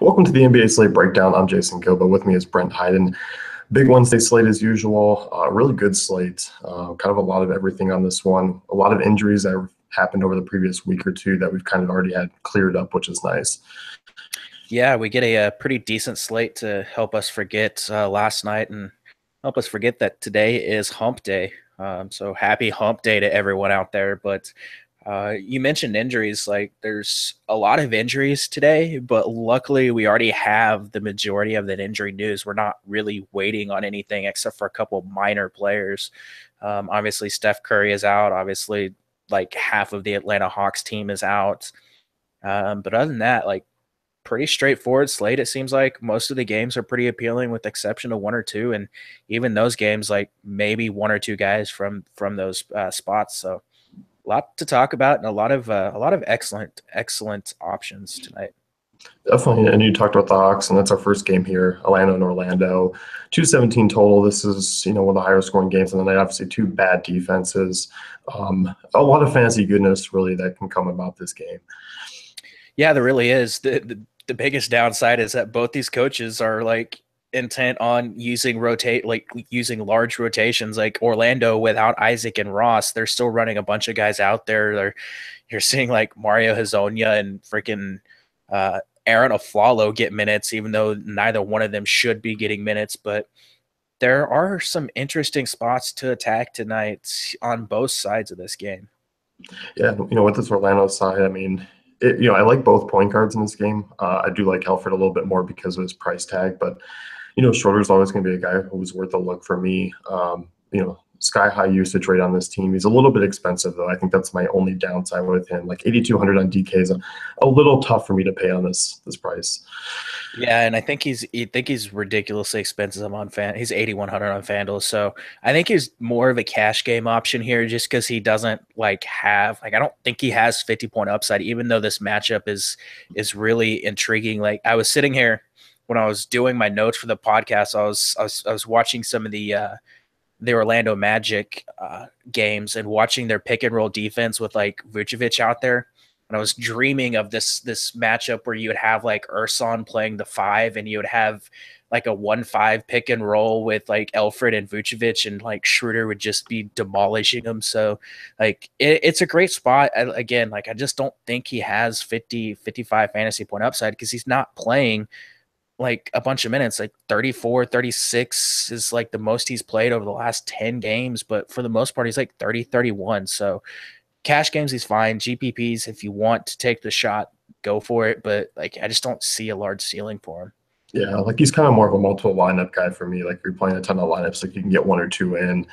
Welcome to the NBA Slate Breakdown. I'm Jason Gilba. With me is Brent Hyden. Big Wednesday slate as usual. Really good slate. Kind of a lot of everything on this one. A lot of injuries that happened over the previous week or two that we've kind of already had cleared up, which is nice. Yeah, we get a pretty decent slate to help us forget last night and help us forget that today is Hump Day. So happy Hump Day to everyone out there. But you mentioned injuries. Like there's a lot of injuries today, but luckily we already have the majority of that injury news. We're not really waiting on anything except for a couple minor players. Obviously, Steph Curry is out. Obviously, like half of the Atlanta Hawks team is out. But other than that, like pretty straightforward slate. It seems like most of the games are pretty appealing, with the exception of one or two, and even those games, like maybe one or two guys from those spots. So a lot to talk about, and a lot of excellent options tonight. Definitely. And you talked about the Hawks, and that's our first game here, Atlanta and Orlando. 217 total. This is, one of the higher scoring games of the night. Obviously, two bad defenses. A lot of fantasy goodness, really, that can come about this game. Yeah, there really is. The biggest downside is that both these coaches are like intent on using large rotations. Like Orlando without Isaac and Ross, they're still running a bunch of guys out there. You're seeing like Mario Hezonja and freaking Aaron Aflalo get minutes, even though neither one of them should be getting minutes. But there are some interesting spots to attack tonight on both sides of this game. Yeah, with this Orlando side, I mean, I like both point guards in this game. I do like Alfred a little bit more because of his price tag, but Schroeder's always going to be a guy who's worth a look for me. Sky high usage rate on this team. He's a little bit expensive though. I think that's my only downside with him. Like 8,200 on DK is a little tough for me to pay on this price. Yeah, and I think he's ridiculously expensive on Fan. He's 8,100 on FanDuel, so I think he's more of a cash game option here, just because he doesn't I don't think he has 50-point upside, even though this matchup is really intriguing. Like I was sitting here when I was doing my notes for the podcast, I was watching some of the Orlando Magic games and watching their pick and roll defense with like Vucevic out there. And I was dreaming of this matchup where you would have like Ersan playing the 5, and you would have like a 1-5 pick and roll with like Alfred and Vucevic, and like Schroeder would just be demolishing them. So like it's a great spot. Again, like I just don't think he has 55 fantasy point upside because he's not playing like a bunch of minutes. Like 34, 36 is like the most he's played over the last 10 games, but for the most part he's like 30, 31. So cash games he's fine. GPPs, if you want to take the shot, go for it, but like I just don't see a large ceiling for him. Yeah, like he's kind of more of a multiple lineup guy for me. Like if you're playing a ton of lineups, like you can get one or two in.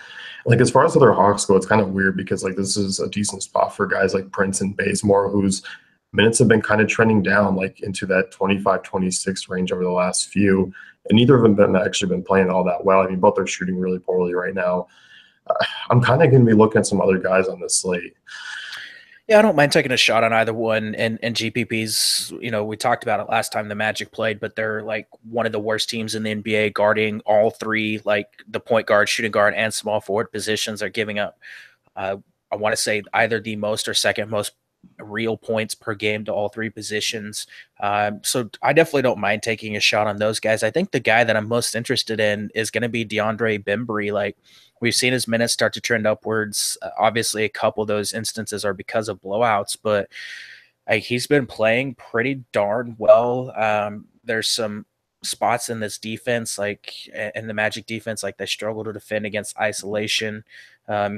Like as far as other Hawks go, it's kind of weird because like this is a decent spot for guys like Prince and Bazemore, whose minutes have been kind of trending down like into that 25, 26 range over the last few. And neither of them have actually been playing all that well. I mean, both are shooting really poorly right now. I'm kind of going to be looking at some other guys on this slate. Yeah, I don't mind taking a shot on either one. And GPPs, we talked about it last time the Magic played, but they're like one of the worst teams in the NBA guarding all three, like the point guard, shooting guard, and small forward positions. Are giving up, I want to say, either the most or second most real points per game to all three positions. So I definitely don't mind taking a shot on those guys. I think the guy that I'm most interested in is going to be Deandre Bembry. Like we've seen his minutes start to trend upwards. Obviously, a couple of those instances are because of blowouts, but like he's been playing pretty darn well. There's some spots in this defense, like in the Magic defense, like they struggle to defend against isolation.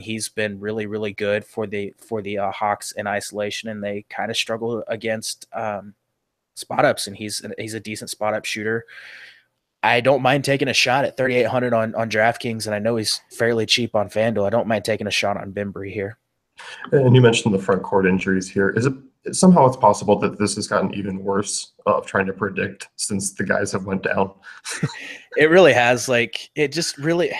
He's been really, really good for the Hawks in isolation, and they kind of struggle against spot ups. And he's a decent spot up shooter. I don't mind taking a shot at 3,800 on DraftKings, and I know he's fairly cheap on FanDuel. I don't mind taking a shot on Bembry here. And you mentioned the front court injuries here. Is it somehow it's possible that this has gotten even worse of trying to predict since the guys have went down? It really has. Like it just really,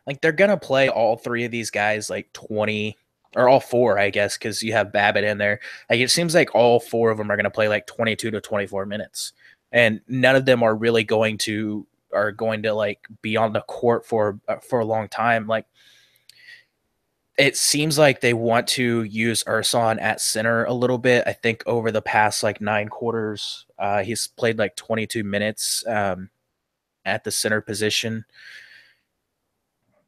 like they're gonna play all three of these guys like 20 or all four, I guess, because you have Babbitt in there. Like it seems like all four of them are gonna play like 22 to 24 minutes, and none of them are really going to like be on the court for a long time. Like It seems like they want to use Urson at center a little bit. I think over the past like 9 quarters, he's played like 22 minutes at the center position.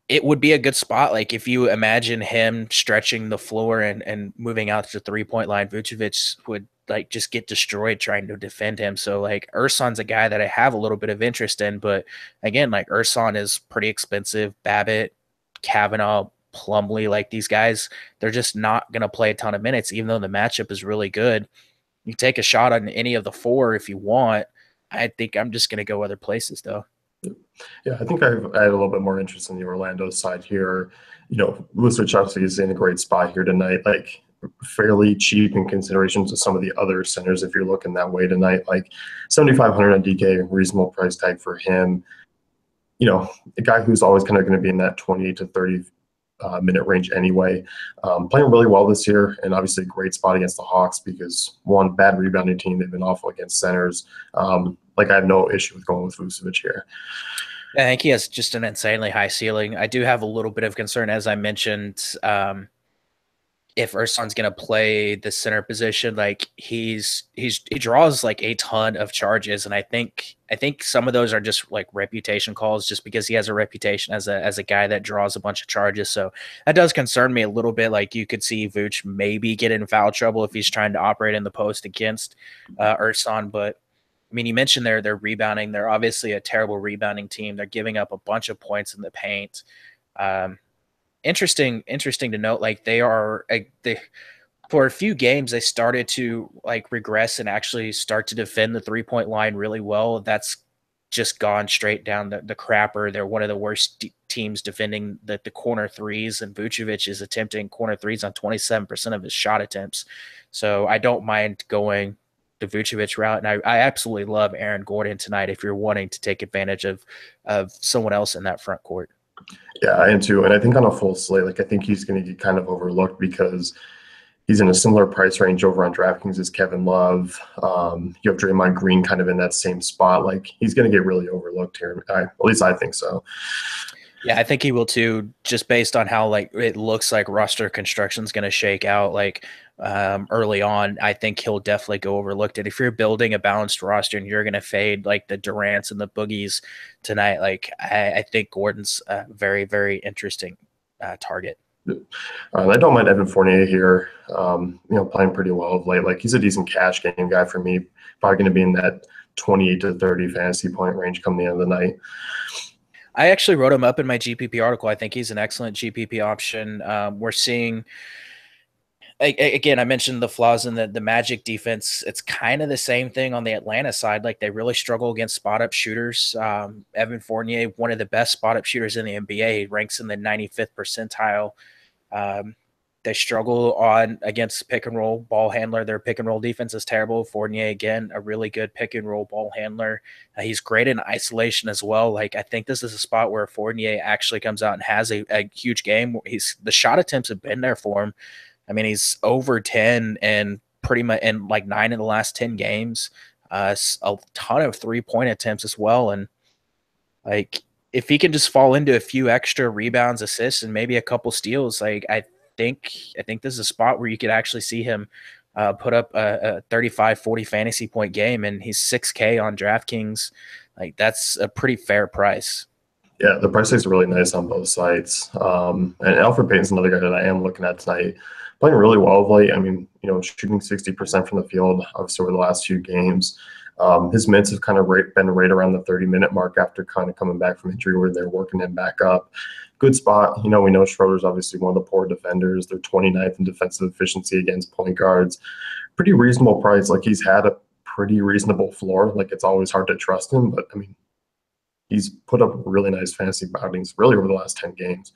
It would be a good spot. Like if you imagine him stretching the floor and moving out to the 3 point line, Vucevic would like just get destroyed trying to defend him. So like Urson's a guy that I have a little bit of interest in, but again, like Urson is pretty expensive. Babbitt, Kavanaugh, Plumlee, like these guys, they're just not going to play a ton of minutes, even though the matchup is really good. You take a shot on any of the four if you want. I think I'm just going to go other places though. Yeah, I think I had a little bit more interest in the Orlando side here. Vucevic is in a great spot here tonight, like fairly cheap in consideration to some of the other centers if you're looking that way tonight. Like 7,500 on DK, reasonable price tag for him. A guy who's always kind of going to be in that 28 to 30 minute range anyway. Playing really well this year, and obviously a great spot against the Hawks because one, bad rebounding team. They've been awful against centers. I have no issue with going with Vucevic here. I think he has just an insanely high ceiling. I do have a little bit of concern, as I mentioned, if Urson's going to play the center position. Like he draws like a ton of charges, and I think some of those are just like reputation calls, just because he has a reputation as a guy that draws a bunch of charges. So that does concern me a little bit. Like you could see Vooch maybe get in foul trouble if he's trying to operate in the post against Urson, but. I mean, you mentioned they're rebounding. They're obviously a terrible rebounding team. They're giving up a bunch of points in the paint. Interesting to note. Like they for a few games they started to like regress and actually start to defend the 3 point line really well. That's just gone straight down the crapper. They're one of the worst teams defending the corner threes, and Vucevic is attempting corner threes on 27% of his shot attempts. So I don't mind going the Vucevic route. And I absolutely love Aaron Gordon tonight if you're wanting to take advantage of someone else in that front court. Yeah, I am too. And I think on a full slate, I think he's going to get kind of overlooked because he's in a similar price range over on DraftKings as Kevin Love. You have Draymond Green kind of in that same spot. Like he's going to get really overlooked here. At least I think so. Yeah, I think he will too, just based on how like it looks like roster construction is going to shake out. Like early on, I think he'll definitely go overlooked. And if you're building a balanced roster and you're going to fade like the Durants and the Boogies tonight, like I think Gordon's a very, very interesting target. I don't mind Evan Fournier here. Playing pretty well of late. Like he's a decent cash game guy for me. Probably going to be in that 28 to 30 fantasy point range come the end of the night. I actually wrote him up in my GPP article. I think he's an excellent GPP option. We're seeing, again, I mentioned the flaws in the Magic defense. It's kind of the same thing on the Atlanta side. Like they really struggle against spot-up shooters. Evan Fournier, one of the best spot-up shooters in the NBA, he ranks in the 95th percentile. They struggle against pick and roll ball handler. Their pick and roll defense is terrible. Fournier, again, a really good pick and roll ball handler. He's great in isolation as well. Like I think this is a spot where Fournier actually comes out and has a huge game. The shot attempts have been there for him. I mean, he's over 10 and pretty much in like 9 in the last 10 games. A ton of 3-point attempts as well. And like if he can just fall into a few extra rebounds, assists, and maybe a couple steals, like I think this is a spot where you could actually see him put up a 35, 40 fantasy point game, and he's 6K on DraftKings. Like that's a pretty fair price. Yeah, the price tags are really nice on both sides. And Alfred Payton's another guy that I am looking at tonight. Playing really well of late. I mean, shooting 60% from the field, obviously over the last few games. His minutes have kind of been right around the 30-minute mark after kind of coming back from injury where they're working him back up. Good spot. We know Schroeder's obviously one of the poor defenders. They're 29th in defensive efficiency against point guards. Pretty reasonable price. Like he's had a pretty reasonable floor. Like it's always hard to trust him, but I mean, he's put up really nice fantasy outings really over the last 10 games.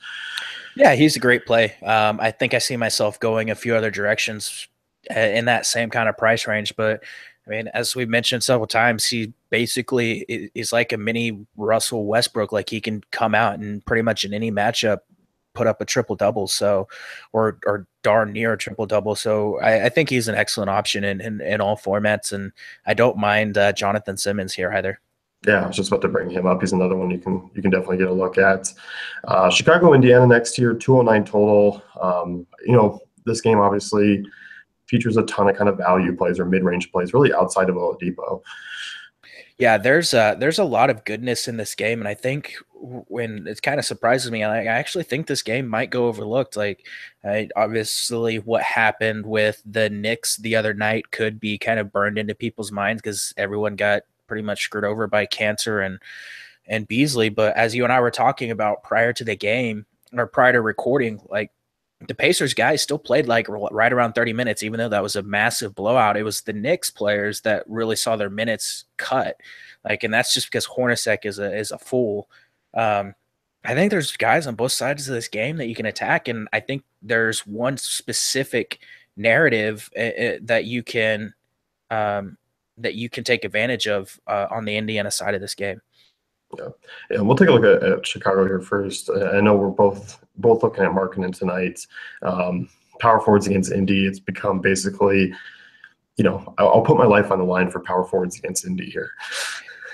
Yeah, he's a great play. I think I see myself going a few other directions in that same kind of price range, but I mean, as we've mentioned several times, he basically is like a mini Russell Westbrook. Like he can come out and pretty much in any matchup put up a triple double. So, or darn near a triple double. So I think he's an excellent option in all formats, and I don't mind Jonathan Simmons here either. Yeah, I was just about to bring him up. He's another one you can definitely get a look at. Chicago, Indiana next year, 209 total. This game obviously features a ton of kind of value plays or mid-range plays, really outside of Oladipo. Yeah, there's a lot of goodness in this game, and I think when it kind of surprises me, I actually think this game might go overlooked. Like, obviously, what happened with the Knicks the other night could be kind of burned into people's minds because everyone got pretty much screwed over by Cancer and Beasley. But as you and I were talking about prior to the game or prior to recording, like the Pacers guys still played like right around 30 minutes, even though that was a massive blowout. It was the Knicks players that really saw their minutes cut. Like, and that's just because Hornacek is a fool. I think there's guys on both sides of this game that you can attack. And I think there's one specific narrative that you can take advantage of on the Indiana side of this game. Yeah, we'll take a look at Chicago here first. I know we're both looking at Markkanen tonight. Power forwards against Indy, it's become basically, I'll put my life on the line for power forwards against Indy here.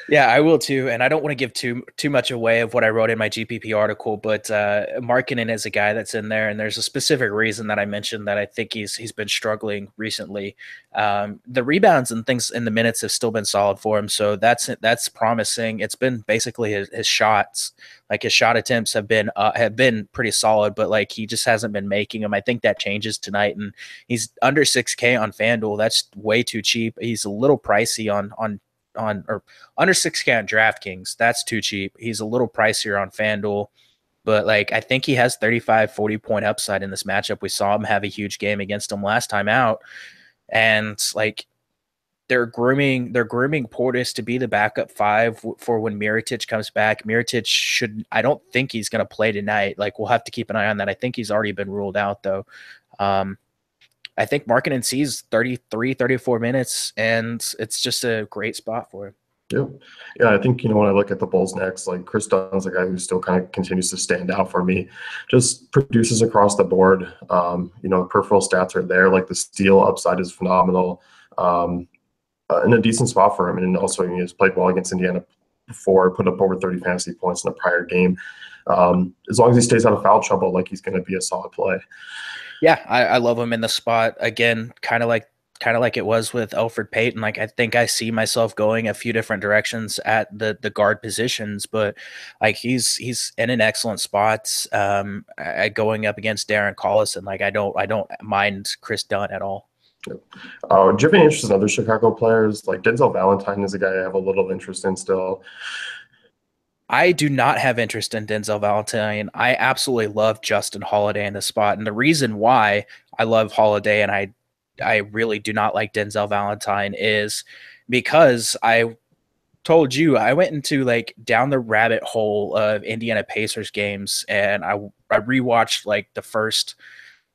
Yeah, I will too, and I don't want to give too much away of what I wrote in my GPP article, but Markkanen is a guy that's in there, and there's a specific reason that I mentioned that I think he's been struggling recently. The rebounds and things in the minutes have still been solid for him, so that's promising. It's been basically his shots, like his shot attempts have been pretty solid, but like he just hasn't been making them. I think that changes tonight, and he's under 6K on FanDuel. That's way too cheap. He's a little pricey on or under 6K on DraftKings. That's too cheap. He's a little pricier on FanDuel, but like I think he has 40 point upside in this matchup. We saw him have a huge game against him last time out, and like they're grooming Portis to be the backup 5 for when Mirotic comes back. Mirotic I don't think he's going to play tonight. Like we'll have to keep an eye on that. I think he's already been ruled out though. I think Markkanen sees 33, 34 minutes, and it's just a great spot for him. Yeah, I think, when I look at the Bulls next, like Chris Dunn's a guy who still kind of continues to stand out for me. Just produces across the board. Peripheral stats are there. Like the steal upside is phenomenal. In a decent spot for him. And also he has played well against Indiana before, put up over 30 fantasy points in a prior game. As long as he stays out of foul trouble, like he's going to be a solid play. Yeah, I love him in the spot. Again, kind of like it was with Elfrid Payton. Like I think I see myself going a few different directions at the guard positions, but like he's in an excellent spot going up against Darren Collison. Like I don't mind Chris Dunn at all. Do you have any interest in other Chicago players? Like Denzel Valentine is a guy I have a little interest in still. I do not have interest in Denzel Valentine. I absolutely love Justin Holiday in the spot. And the reason why I love Holiday and I really do not like Denzel Valentine is because I told you I went into like down the rabbit hole of Indiana Pacers games, and I rewatched like the first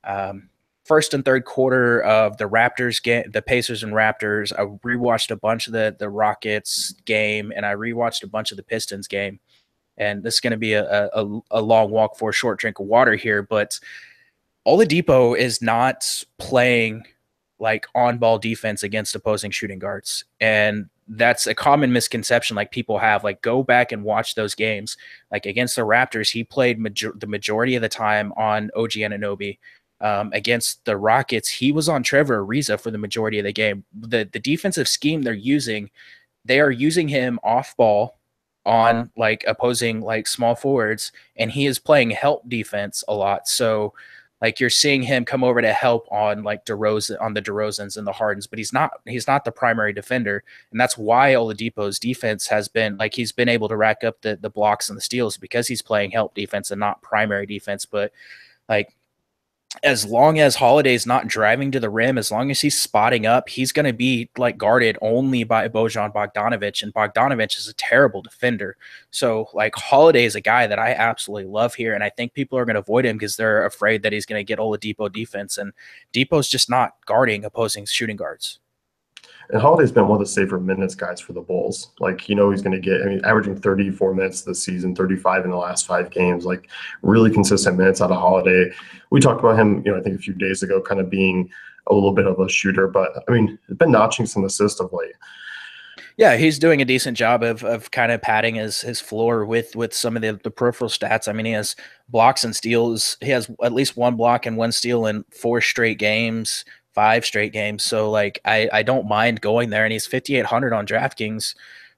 and third quarter of the Raptors game, the Pacers and Raptors. I rewatched a bunch of the Rockets game, and I rewatched a bunch of the Pistons game. And this is going to be a long walk for a short drink of water here, but Oladipo is not playing like on-ball defense against opposing shooting guards. And that's a common misconception like people have. Like go back and watch those games. Like against the Raptors, he played the majority of the time on OG Anunoby. Against the Rockets, he was on Trevor Ariza for the majority of the game. The defensive scheme they are using him off ball on like opposing like small forwards, and he is playing help defense a lot. So like you're seeing him come over to help on like DeRozans and the Hardens, but he's not the primary defender. And that's why Oladipo's defense has been like he's been able to rack up the blocks and the steals because he's playing help defense and not primary defense. But like as long as Holiday's not driving to the rim, as long as he's spotting up, he's going to be like guarded only by Bojan Bogdanovic, and Bogdanovic is a terrible defender. So like Holiday is a guy that I absolutely love here, and I think people are going to avoid him because they're afraid that he's going to get Oladipo defense, and Depot's just not guarding opposing shooting guards. And Holiday's been one of the safer minutes guys for the Bulls. Like, he's going to get, averaging 34 minutes this season, 35 in the last 5 games, like really consistent minutes out of Holiday. We talked about him, I think a few days ago, kind of being a little bit of a shooter, but he's been notching some assists of late. Yeah, he's doing a decent job of kind of padding his floor with some of the peripheral stats. I mean, he has blocks and steals. He has at least one block and one steal in 4 straight games, 5 straight games. So like I don't mind going there, and he's 5,800 on DraftKings.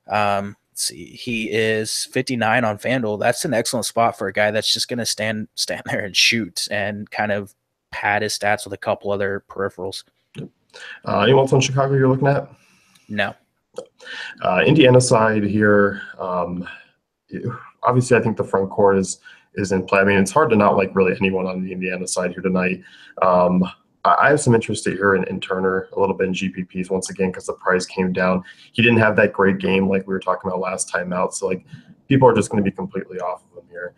Let's see, he is 59 on FanDuel. That's an excellent spot for a guy that's just going to stand there and shoot and kind of pad his stats with a couple other peripherals. Anyone else on Chicago you're looking at? No. Indiana side here. Obviously, I think the front court is in play. I mean, it's hard to not like really anyone on the Indiana side here tonight. I have some interest here in Turner, a little bit in GPPs once again because the price came down. He didn't have that great game like we were talking about last time out. So like people are just going to be completely off of him here.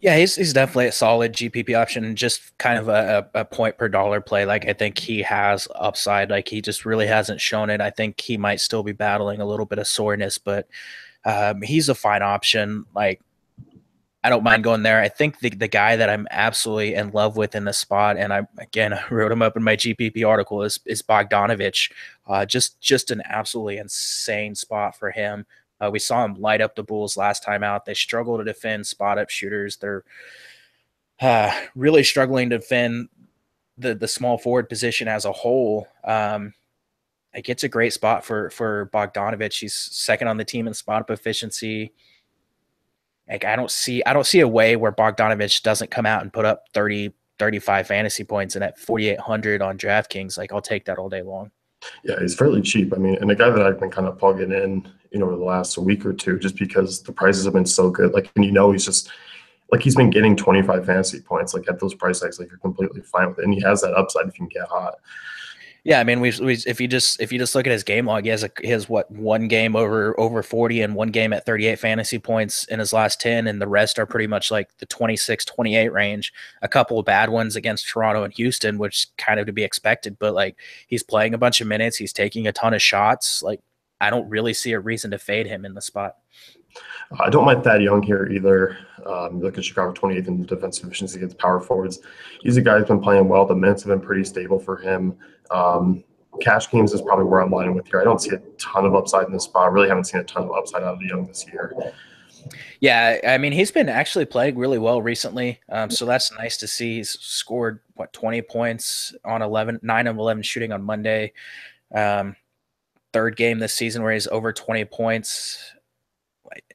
Yeah, he's definitely a solid GPP option, just kind of a point per dollar play. Like I think he has upside. Like he just really hasn't shown it. I think he might still be battling a little bit of soreness, but he's a fine option. Like I don't mind going there. I think the guy that I'm absolutely in love with in the spot, and I wrote him up in my GPP article, is Bogdanovich. Just an absolutely insane spot for him. We saw him light up the Bulls last time out. They struggle to defend spot up shooters. They're really struggling to defend the small forward position as a whole. Like it's a great spot for Bogdanovich. He's second on the team in spot up efficiency. Like I don't see a way where Bogdanovich doesn't come out and put up 30, 35 fantasy points, and at 4,800 on DraftKings, like I'll take that all day long. Yeah, he's fairly cheap. I mean, and a guy that I've been kind of plugging in, over the last week or two, just because the prices have been so good. Like, and he's just like he's been getting 25 fantasy points, like at those price tags, like you're completely fine with it. And he has that upside if you can get hot. Yeah, I mean, if you just look at his game log, he has what, one game over 40 and one game at 38 fantasy points in his last 10, and the rest are pretty much like the 26, 28 range. A couple of bad ones against Toronto and Houston, which kind of to be expected, but like he's playing a bunch of minutes, he's taking a ton of shots. Like I don't really see a reason to fade him in the spot. I don't mind Thad Young here either. Look at Chicago 28th in defensive efficiency against power forwards. He's a guy who's been playing well. The minutes have been pretty stable for him. Cash games is probably where I'm lining with here. I don't see a ton of upside in this spot. I really haven't seen a ton of upside out of Young this year. Yeah, I mean, he's been actually playing really well recently. So that's nice to see. He's scored, 20 points on 9 of 11 shooting on Monday. Third game this season where he's over 20 points.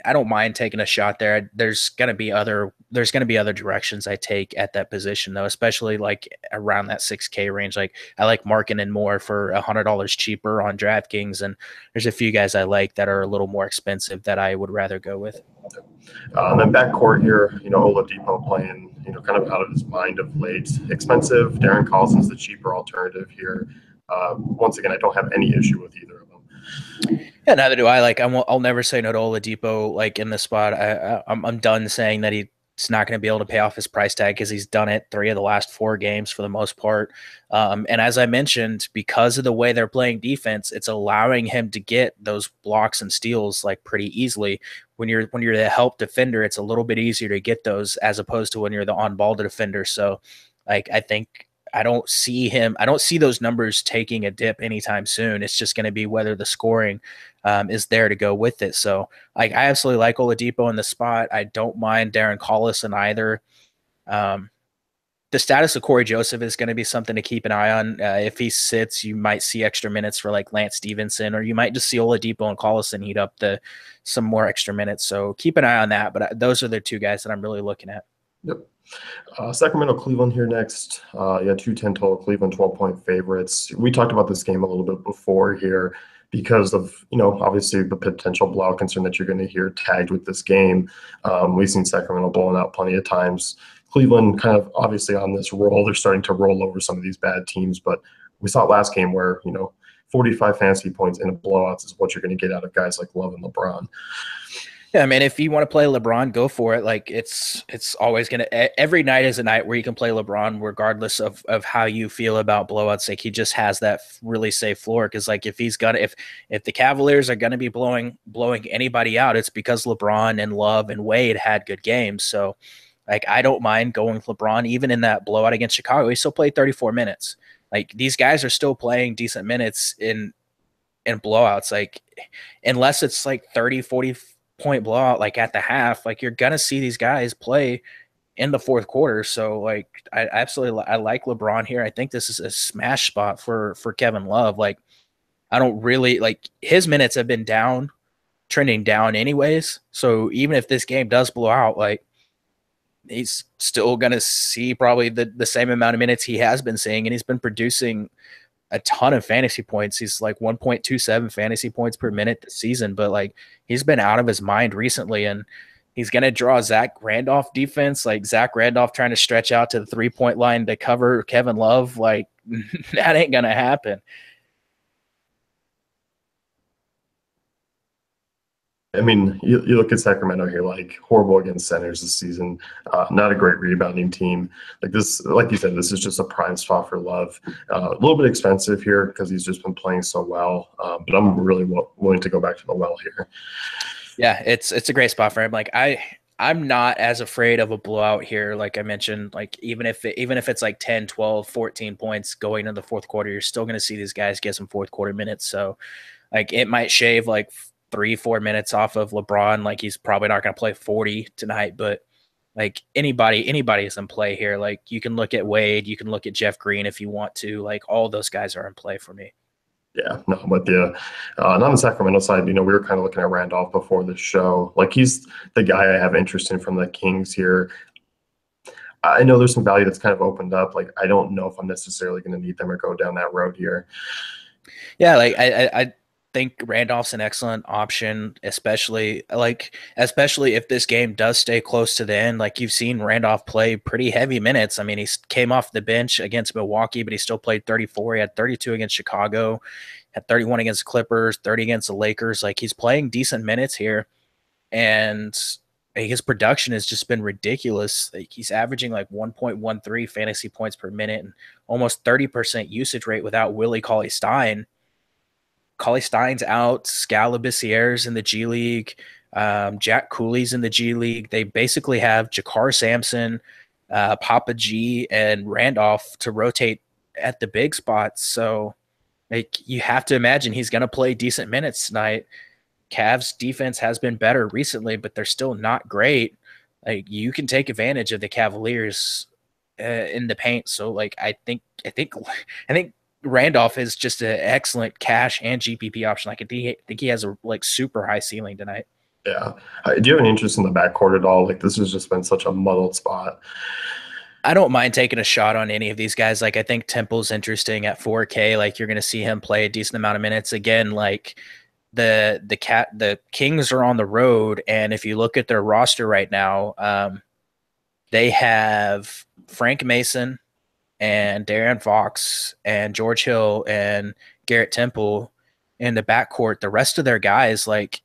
I don't mind taking a shot there. There's going to be other directions I take at that position though, especially like around that 6K range. Like I like marking in more for $100 cheaper on DraftKings, and there's a few guys I like that are a little more expensive that I would rather go with. And then backcourt here, Oladipo playing, kind of out of his mind of late. Expensive. Darren Collison's the cheaper alternative here. Once again, I don't have any issue with either of them. Yeah, neither do I. Like, I'll never say no to Oladipo. Like in this spot, I'm done saying that he's not going to be able to pay off his price tag because he's done it 3 of the last 4 games for the most part. And as I mentioned, because of the way they're playing defense, it's allowing him to get those blocks and steals like pretty easily. When you're the help defender, it's a little bit easier to get those as opposed to when you're the on-ball defender. So, like, I don't see those numbers taking a dip anytime soon. It's just going to be whether the scoring is there to go with it. So I absolutely like Oladipo in the spot. I don't mind Darren Collison either. The status of Corey Joseph is going to be something to keep an eye on. If he sits, you might see extra minutes for like Lance Stevenson, or you might just see Oladipo and Collison heat up some more extra minutes. So keep an eye on that. But those are the 2 guys that I'm really looking at. Yep. Sacramento, Cleveland here next. 210 total. Cleveland 12-point favorites. We talked about this game a little bit before here because of, obviously the potential blowout concern that you're going to hear tagged with this game. We've seen Sacramento blowing out plenty of times. Cleveland kind of obviously on this roll. They're starting to roll over some of these bad teams, but we saw it last game where, 45 fantasy points in a blowout is what you're going to get out of guys like Love and LeBron. Yeah, I mean, if you want to play LeBron, go for it. Like it's always every night is a night where you can play LeBron, regardless of how you feel about blowouts. Like he just has that really safe floor. Cause like if the Cavaliers are gonna be blowing anybody out, it's because LeBron and Love and Wade had good games. So like I don't mind going with LeBron, even in that blowout against Chicago. He still played 34 minutes. Like these guys are still playing decent minutes in blowouts. Like, unless it's like 30, 40 point blowout, like at the half, like you're going to see these guys play in the fourth quarter. So like, I like LeBron here. I think this is a smash spot for Kevin Love. Like, I don't really like his minutes have been trending down anyways. So even if this game does blow out, like he's still going to see probably the same amount of minutes he has been seeing, and he's been producing a ton of fantasy points. He's like 1.27 fantasy points per minute this season, but like he's been out of his mind recently, and he's going to draw Zach Randolph defense, like Zach Randolph trying to stretch out to the 3-point line to cover Kevin Love. Like that ain't going to happen. I mean, you look at Sacramento here, like horrible against centers this season. Not a great rebounding team. Like this, like you said, this is just a prime spot for Love. A little bit expensive here because he's just been playing so well. But I'm really willing to go back to the well here. Yeah, it's a great spot for him. Like I'm not as afraid of a blowout here. Like I mentioned, like even if it's like 10, 12, 14 points going into the fourth quarter, you're still going to see these guys get some fourth quarter minutes. So like it might shave like 3-4 minutes off of LeBron. Like he's probably not going to play 40 tonight, but like anybody is in play here. Like you can look at Wade, you can look at Jeff Green if you want to. Like all those guys are in play for me. Yeah, no, but not on the Sacramento side, we were kind of looking at Randolph before the show. Like he's the guy I have interest in from the Kings here. I know there's some value that's kind of opened up. Like I don't know if I'm necessarily going to need them or go down that road here. Yeah, like I think Randolph's an excellent option, especially if this game does stay close to the end. Like you've seen Randolph play pretty heavy minutes. I mean, he came off the bench against Milwaukee, but he still played 34. He had 32 against Chicago, had 31 against the Clippers, 30 against the Lakers. Like he's playing decent minutes here, and his production has just been ridiculous. Like he's averaging like 1.13 fantasy points per minute and almost 30% usage rate without Willie Cauley-Stein. Cauley-Stein's out. Scalabissier's in the G League. Jack Cooley's in the G League. They basically have Jakar Sampson, Papa G, and Randolph to rotate at the big spots. So like you have to imagine he's going to play decent minutes tonight. Cavs defense has been better recently, but they're still not great. Like you can take advantage of the Cavaliers in the paint. So like I think Randolph is just an excellent cash and GPP option. Like I think he has a like super high ceiling tonight. Yeah. Do you have an interest in the backcourt at all? Like this has just been such a muddled spot. I don't mind taking a shot on any of these guys. Like I think Temple's interesting at 4K. Like you're going to see him play a decent amount of minutes again. Like the Kings are on the road, and if you look at their roster right now, they have Frank Mason and De'Aaron Fox and George Hill and Garrett Temple in the backcourt. The rest of their guys like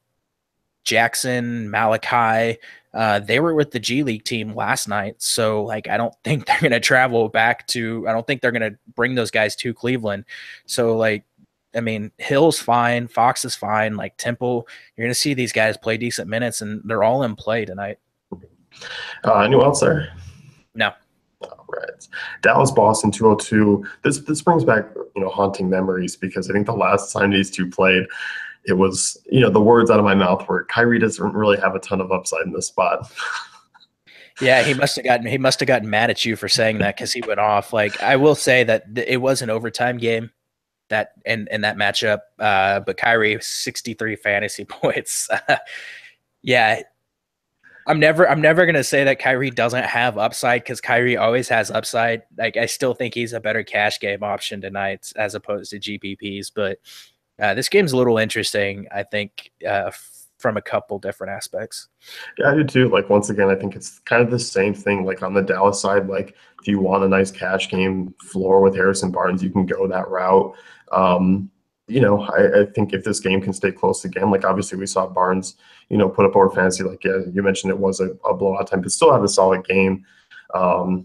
Jackson, Malachi, they were with the G League team last night. So like, I don't think they're going to travel back to, I don't think they're going to bring those guys to Cleveland. So like, I mean, Hill's fine. Fox is fine. Like Temple, you're going to see these guys play decent minutes and they're all in play tonight. Anyone else there? No. All right. Dallas, Boston, 202. This brings back, haunting memories because I think the last time these two played, it was, the words out of my mouth were Kyrie doesn't really have a ton of upside in this spot. Yeah, he must have gotten mad at you for saying that because he went off. Like I will say that it was an overtime game that in that matchup, but Kyrie 63 fantasy points. Yeah. I'm never gonna say that Kyrie doesn't have upside because Kyrie always has upside. Like I still think he's a better cash game option tonight as opposed to GPPs. But this game's a little interesting, I think, from a couple different aspects. Yeah, I do too. Like once again, I think it's kind of the same thing. Like on the Dallas side, like if you want a nice cash game floor with Harrison Barnes, you can go that route. I think if this game can stay close again, like obviously we saw Barnes, put up over fantasy. Like you mentioned, it was a blowout time, but still had a solid game. I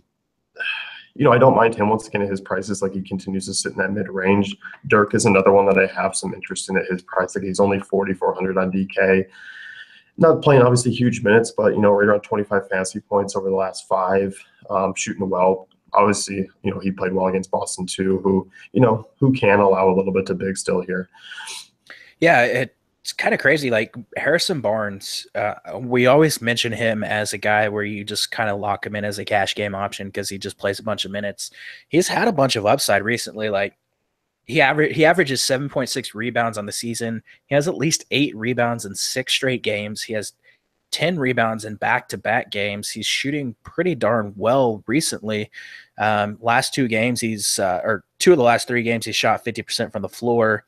don't mind him once again at his prices. Like he continues to sit in that mid range. Dirk is another one that I have some interest in at his price. Like he's only 4,400 on DK. Not playing obviously huge minutes, but right around 25 fantasy points over the last 5. Shooting well. Obviously, he played well against Boston too, who can allow a little bit to big still here. Yeah, it's kind of crazy. Like Harrison Barnes, we always mention him as a guy where you just kind of lock him in as a cash game option because he just plays a bunch of minutes. He's had a bunch of upside recently. Like he averages 7.6 rebounds on the season. He has at least 8 rebounds in 6 straight games. He has 10 rebounds in back-to-back games. He's shooting pretty darn well recently. Last 2 games, or 2 of the last 3 games, he shot 50% from the floor.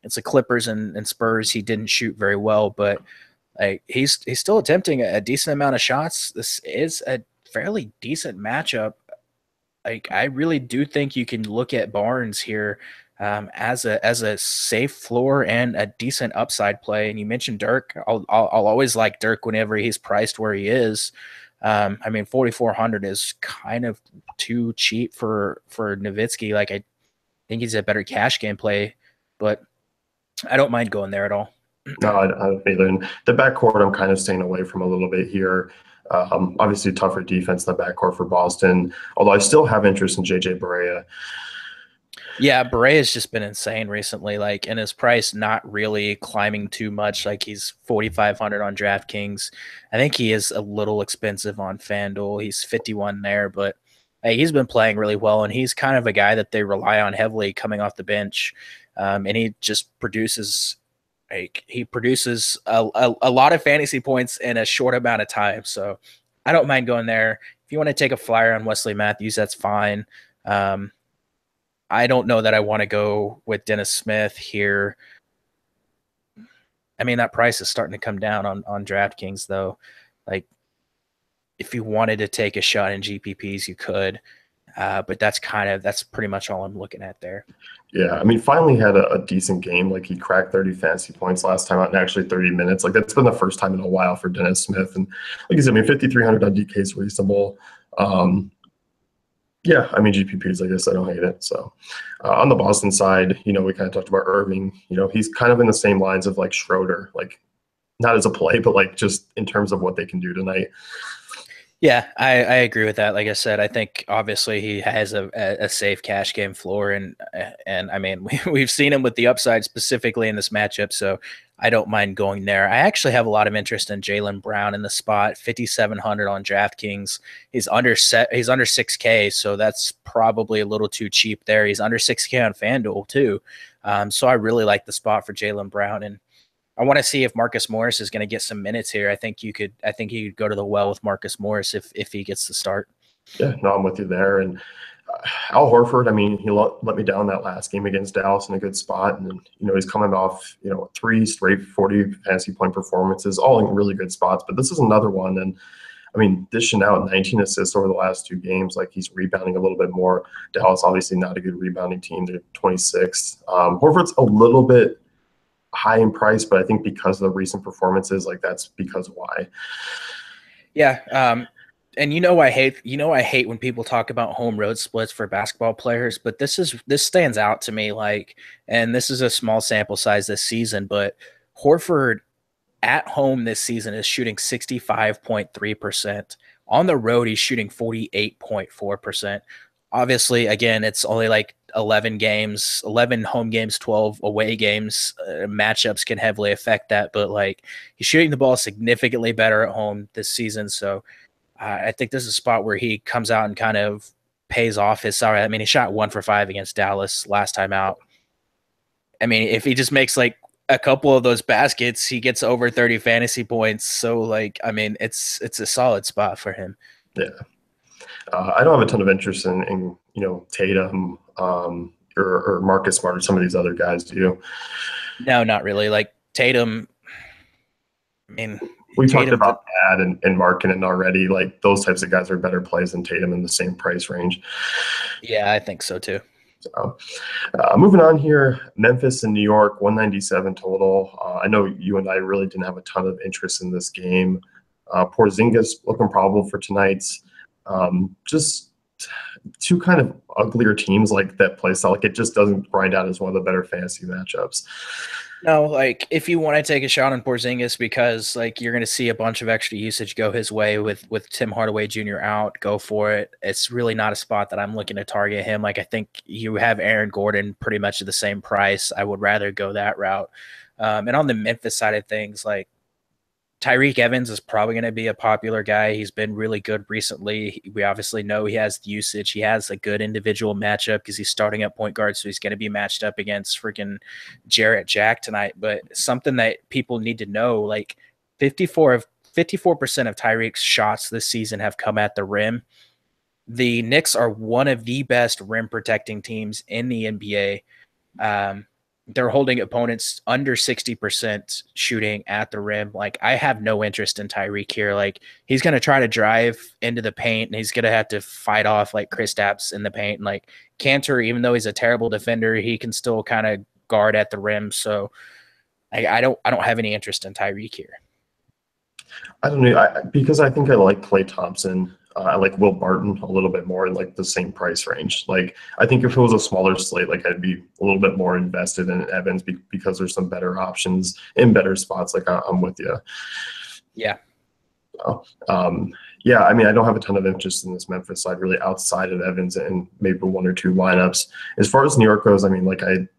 It's the Clippers and Spurs. He didn't shoot very well, but like he's still attempting a decent amount of shots. This is a fairly decent matchup. Like I really do think you can look at Barnes here as a safe floor and a decent upside play. And you mentioned Dirk. I'll always like Dirk whenever he's priced where he is. I mean, 4,400 is kind of too cheap for Nowitzki. Like I think he's a better cash game play, but I don't mind going there at all. No, I don't either. And the backcourt, I'm kind of staying away from a little bit here. Obviously, tougher defense in the backcourt for Boston, although I still have interest in JJ Barea. Yeah, Beret has just been insane recently. Like, and his price not really climbing too much. Like, he's 4,500 on DraftKings. I think he is a little expensive on FanDuel. He's 51 there, but hey, he's been playing really well, and he's kind of a guy that they rely on heavily coming off the bench. And he just produces like he produces a lot of fantasy points in a short amount of time. So I don't mind going there. If you want to take a flyer on Wesley Matthews, that's fine. Um, I don't know that I want to go with Dennis Smith here. I mean, that price is starting to come down on DraftKings, though. Like, if you wanted to take a shot in GPPs, you could. But that's pretty much all I'm looking at there. Yeah, I mean, finally had a decent game. Like he cracked 30 fantasy points last time out in actually 30 minutes. Like that's been the first time in a while for Dennis Smith. And like I said, I mean, 5,300 on DK is reasonable. Yeah, I mean, GPPs, I guess I don't hate it. So on the Boston side, we kind of talked about Irving. He's kind of in the same lines of like Schroeder, like not as a play, but like just in terms of what they can do tonight. Yeah, I agree with that. Like I said, I think obviously he has a safe cash game floor, and I mean we've seen him with the upside specifically in this matchup, so I don't mind going there. I actually have a lot of interest in Jaylen Brown in the spot, 5,700 on DraftKings. He's under 6K, so that's probably a little too cheap there. He's under 6K on FanDuel too, so I really like the spot for Jaylen Brown, and I want to see if Marcus Morris is going to get some minutes here. I think you could go to the well with Marcus Morris if he gets the start. Yeah, no, I'm with you there. And Al Horford, I mean, he let me down that last game against Dallas in a good spot. And, he's coming off, 3 straight 40 fantasy point performances, all in really good spots. But this is another one. And, I mean, dishing out 19 assists over the last 2 games, like he's rebounding a little bit more. Dallas, obviously not a good rebounding team. They're 26th. Horford's a little bit high in price, but I think because of the recent performances, like that's because why. Yeah. And I hate when people talk about home road splits for basketball players, but this stands out to me, like, and this is a small sample size this season, but Horford at home this season is shooting 65.3%. On the road, he's shooting 48.4%. Obviously, again, it's only like 11 games, 11 home games, 12 away games. Matchups can heavily affect that, but like he's shooting the ball significantly better at home this season. So I think this is a spot where he comes out and kind of pays off his salary. I mean, he shot 1 for 5 against Dallas last time out. I mean, if he just makes like a couple of those baskets, he gets over 30 fantasy points. So like, I mean, it's a solid spot for him. Yeah. I don't have a ton of interest in Tatum or Marcus Smart or some of these other guys. Do you? No, not really. Like Tatum, I mean, we talked about Ad and Markkanen already. Like those types of guys are better plays than Tatum in the same price range. Yeah, I think so too. So, moving on here, Memphis and New York, 197 total. I know you and I really didn't have a ton of interest in this game. Porzingis looking probable for tonight's. Just 2 kind of uglier teams like that play style. Like it just doesn't grind out as one of the better fantasy matchups. No, like if you want to take a shot on Porzingis because like you're going to see a bunch of extra usage go his way with Tim Hardaway Jr. out, go for it. It's really not a spot that I'm looking to target him. Like I think you have Aaron Gordon pretty much at the same price. I would rather go that route. And on the Memphis side of things, like Tyreek Evans is probably going to be a popular guy. He's been really good recently. We obviously know he has usage. He has a good individual matchup because he's starting at point guard, so he's going to be matched up against freaking Jarrett Jack tonight. But something that people need to know, like 54% of Tyreek's shots this season have come at the rim. The Knicks are one of the best rim protecting teams in the NBA. They're holding opponents under 60% shooting at the rim. Like, I have no interest in Tyreek here. Like, he's going to try to drive into the paint and he's going to have to fight off like Kristaps in the paint. And like Cantor, even though he's a terrible defender, he can still kind of guard at the rim. So I don't have any interest in Tyreek here. I don't know, because I think I like Klay Thompson. I like Will Barton a little bit more in like the same price range. Like, I think if it was a smaller slate, like I'd be a little bit more invested in Evans because there's some better options in better spots. Like, I'm with you. Yeah. Yeah, I mean, I don't have a ton of interest in this Memphis side really outside of Evans and maybe one or two lineups. As far as New York goes, I mean, like I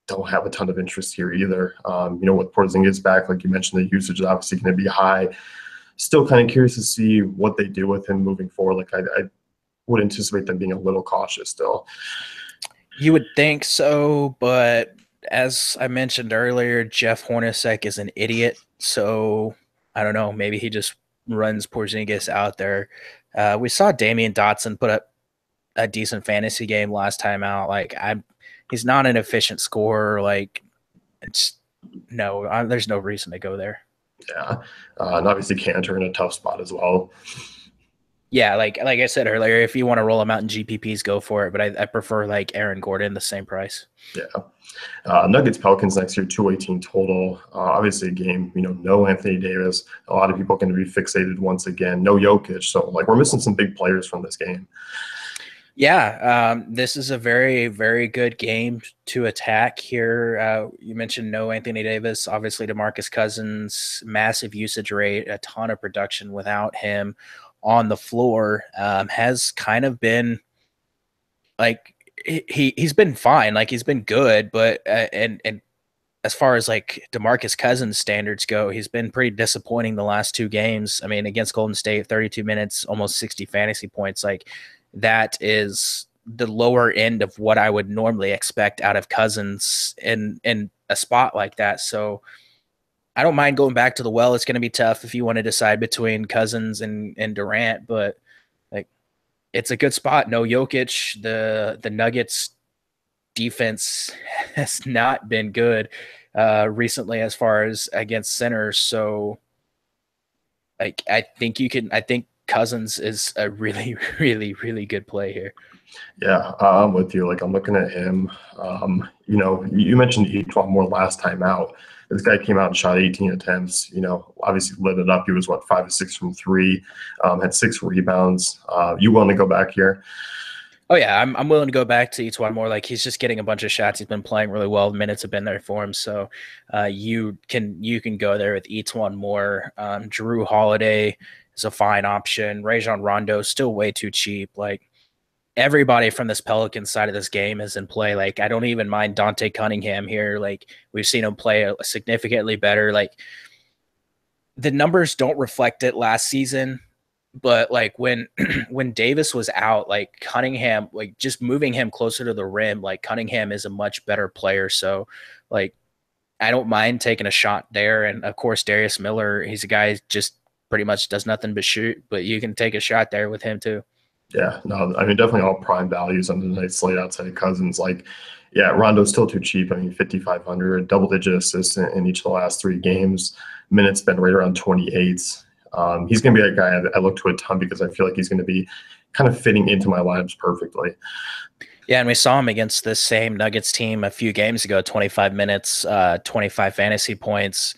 don't have a ton of interest here either. With Porzingis back, like you mentioned, the usage is obviously going to be high. Still kind of curious to see what they do with him moving forward. Like I would anticipate them being a little cautious still. You would think so, but as I mentioned earlier, Jeff Hornacek is an idiot. So I don't know. Maybe he just runs Porzingis out there. We saw Damian Dotson put up a decent fantasy game last time out. Like, he's not an efficient scorer. Like, there's no reason to go there. Yeah, and obviously Cantor in a tough spot as well. Yeah, like I said earlier, if you want to roll them out in GPPs, go for it. But I prefer like Aaron Gordon, the same price. Yeah. Nuggets Pelicans next year, 218 total. Obviously a game, no Anthony Davis. A lot of people are going to be fixated once again. No Jokic. So like we're missing some big players from this game. Yeah, this is a very, very good game to attack here. You mentioned no Anthony Davis, obviously Demarcus Cousins, massive usage rate, a ton of production without him on the floor. Has kind of been like he's been fine, like he's been good, but and as far as like Demarcus Cousins standards go, he's been pretty disappointing the last two games. I mean, against Golden State, 32 minutes, almost 60 fantasy points. Like, that is the lower end of what I would normally expect out of Cousins in a spot like that. So I don't mind going back to the well. It's going to be tough if you want to decide between Cousins and Durant, but like, it's a good spot. No Jokic. The Nuggets defense has not been good recently as far as against centers. So like, I think Cousins is a really, really, really good play here. Yeah, I'm with you. Like, I'm looking at him. You mentioned Etuan more last time out. This guy came out and shot 18 attempts. Obviously lit it up. He was 5 of 6 from three. Had 6 rebounds. You want to go back here? Oh yeah, I'm willing to go back to Etuan more. Like, he's just getting a bunch of shots. He's been playing really well. The minutes have been there for him. So you can go there with Etuan more. Drew Holiday is a fine option. Rajon Rondo is still way too cheap. Like, everybody from this Pelicans side of this game is in play. Like, I don't even mind Dante Cunningham here. Like, we've seen him play significantly better. Like, the numbers don't reflect it last season, but like when Davis was out, like Cunningham, like just moving him closer to the rim, like Cunningham is a much better player. So like, I don't mind taking a shot there. And of course, Darius Miller, he's a guy who just pretty much does nothing but shoot, but you can take a shot there with him too. Yeah, no, I mean, definitely all prime values on the night slate outside of Cousins. Like, yeah, Rondo's still too cheap. I mean, 5,500, double-digit assists in each of the last 3 games. Minutes spent right around 28. He's going to be a guy I look to a ton because I feel like he's going to be kind of fitting into my lineups perfectly. Yeah, and we saw him against this same Nuggets team a few games ago, 25 minutes, 25 fantasy points.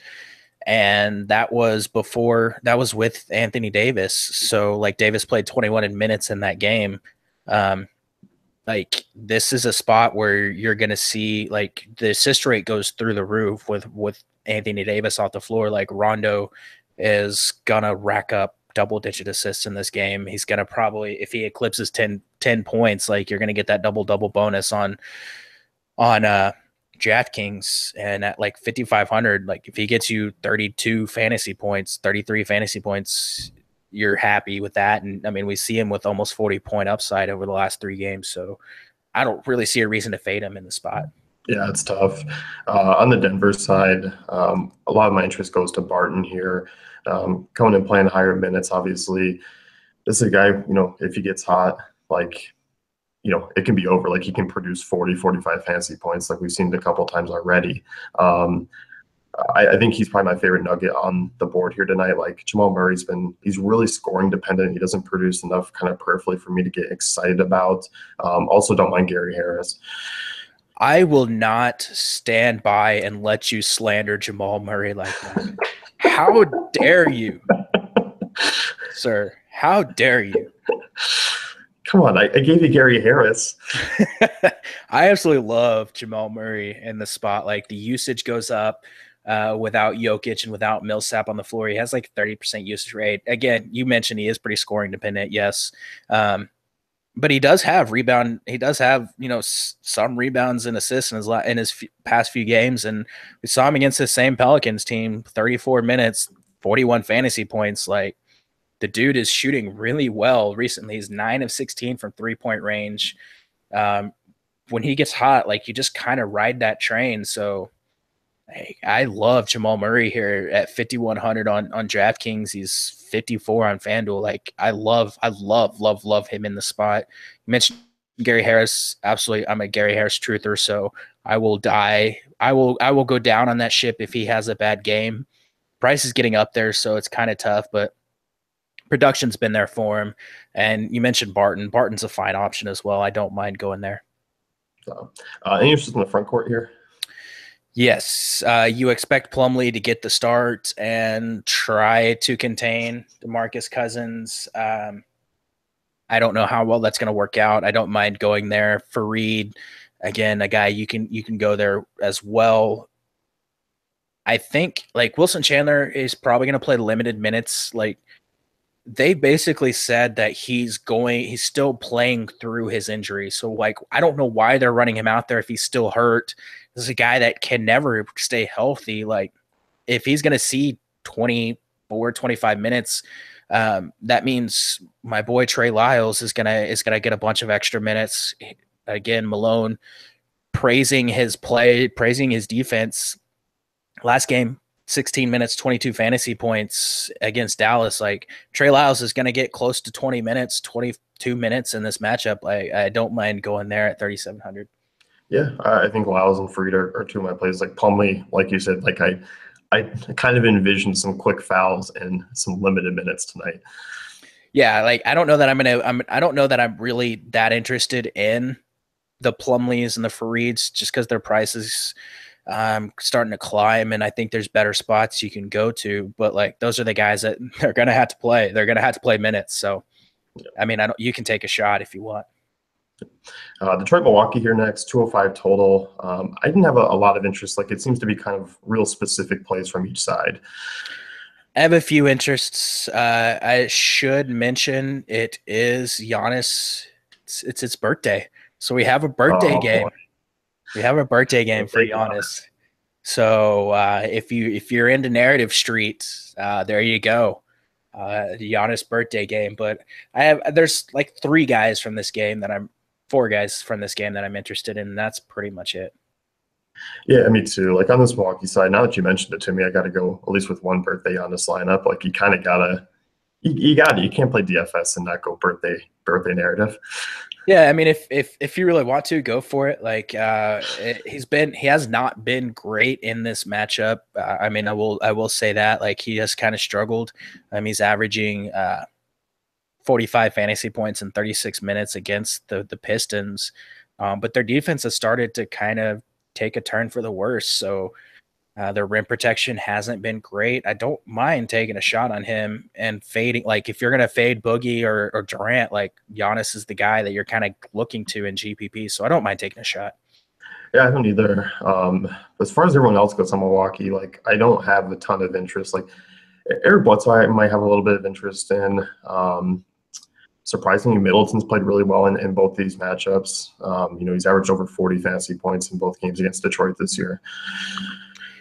And that was with Anthony Davis. So like, Davis played 21 minutes in that game. Like, this is a spot where you're going to see like the assist rate goes through the roof with Anthony Davis off the floor. Like, Rondo is going to rack up double-digit assists in this game. He's going to probably, if he eclipses 10 points, like, you're going to get that double bonus on DraftKings, and at like 5,500, like if he gets you 32 fantasy points, 33 fantasy points, you're happy with that. And I mean, we see him with almost 40-point upside over the last 3 games. So I don't really see a reason to fade him in the spot. Yeah, it's tough. On the Denver side, a lot of my interest goes to Barton here. Coming and playing higher minutes, obviously. This is a guy, if he gets hot, like, it can be over. Like, he can produce 40, 45 fantasy points like we've seen it a couple times already. I think he's probably my favorite nugget on the board here tonight. Like, Jamal Murray's he's really scoring dependent. He doesn't produce enough kind of peripherally for me to get excited about. Also, don't mind Gary Harris. I will not stand by and let you slander Jamal Murray like that. How dare you, sir? How dare you? Come on, I gave you Gary Harris. I absolutely love Jamal Murray in the spot. Like, the usage goes up without Jokic and without Millsap on the floor. He has like 30% usage rate. Again, you mentioned he is pretty scoring dependent, yes. But he does have rebound. He does have, some rebounds and assists in his past few games. And we saw him against the same Pelicans team, 34 minutes, 41 fantasy points. Like, the dude is shooting really well recently. He's 9 of 16 from 3-point range. When he gets hot, like, you just kind of ride that train. So I love Jamal Murray here at 5,100 on DraftKings. He's 54 on FanDuel. Like, I love him in the spot. You mentioned Gary Harris. Absolutely, I'm a Gary Harris truther, so I will die. I will go down on that ship if he has a bad game. Price is getting up there, so it's kind of tough, but production's been there for him. And you mentioned Barton. Barton's a fine option as well. I don't mind going there. So, any interest in the front court here? Yes. You expect Plumlee to get the start and try to contain Demarcus Cousins. I don't know how well that's going to work out. I don't mind going there. Fareed, again, a guy you can go there as well. I think like Wilson Chandler is probably going to play limited minutes. Like, they basically said that he's still playing through his injury. So, like, I don't know why they're running him out there if he's still hurt. This is a guy that can never stay healthy. Like, if he's going to see 24, 25 minutes, that means my boy Trey Lyles is gonna get a bunch of extra minutes. Again, Malone praising his play, praising his defense. Last game, 16 minutes, 22 fantasy points against Dallas. Like, Trey Lyles is going to get close to 20 minutes, 22 minutes in this matchup. I don't mind going there at 3,700. Yeah, I think Lyles and Fareed are two of my plays. Like, Plumlee, like you said, like I kind of envisioned some quick fouls and some limited minutes tonight. Yeah, like, I don't know that I don't know that I'm really that interested in the Plumlees and the Fareeds just because their prices starting to climb, and I think there's better spots you can go to. But like, those are the guys that they're gonna have to play. They're gonna have to play minutes. So, I mean, you can take a shot if you want. Detroit, Milwaukee here next, 205 total. I didn't have a lot of interest. Like, it seems to be kind of real specific plays from each side. I have a few interests. I should mention it is Giannis. It's its birthday, so we have a birthday game. Boy. We have a birthday game for Giannis. So if you're into Narrative Street, there you go. The Giannis birthday game. But there's like four guys from this game that I'm interested in, and that's pretty much it. Yeah, me too. Like, on this Milwaukee side, now that you mentioned it to me, I got to go at least with one birthday on this lineup. Like, you kind of gotta, you can't play DFS and not go birthday narrative. Yeah, I mean, if you really want to, go for it. Like, he has not been great in this matchup. I mean, I will say that, like, he has kind of struggled. He's averaging 45 fantasy points in 36 minutes against the Pistons, but their defense has started to kind of take a turn for the worse. So their rim protection hasn't been great. I don't mind taking a shot on him and fading. Like, if you're going to fade Boogie or Durant, like, Giannis is the guy that you're kind of looking to in GPP. So I don't mind taking a shot. Yeah, I don't either. As far as everyone else goes on Milwaukee, like, I don't have a ton of interest. Like, Eric Bledsoe, I might have a little bit of interest in. surprisingly, Middleton's played really well in both these matchups. He's averaged over 40 fantasy points in both games against Detroit this year.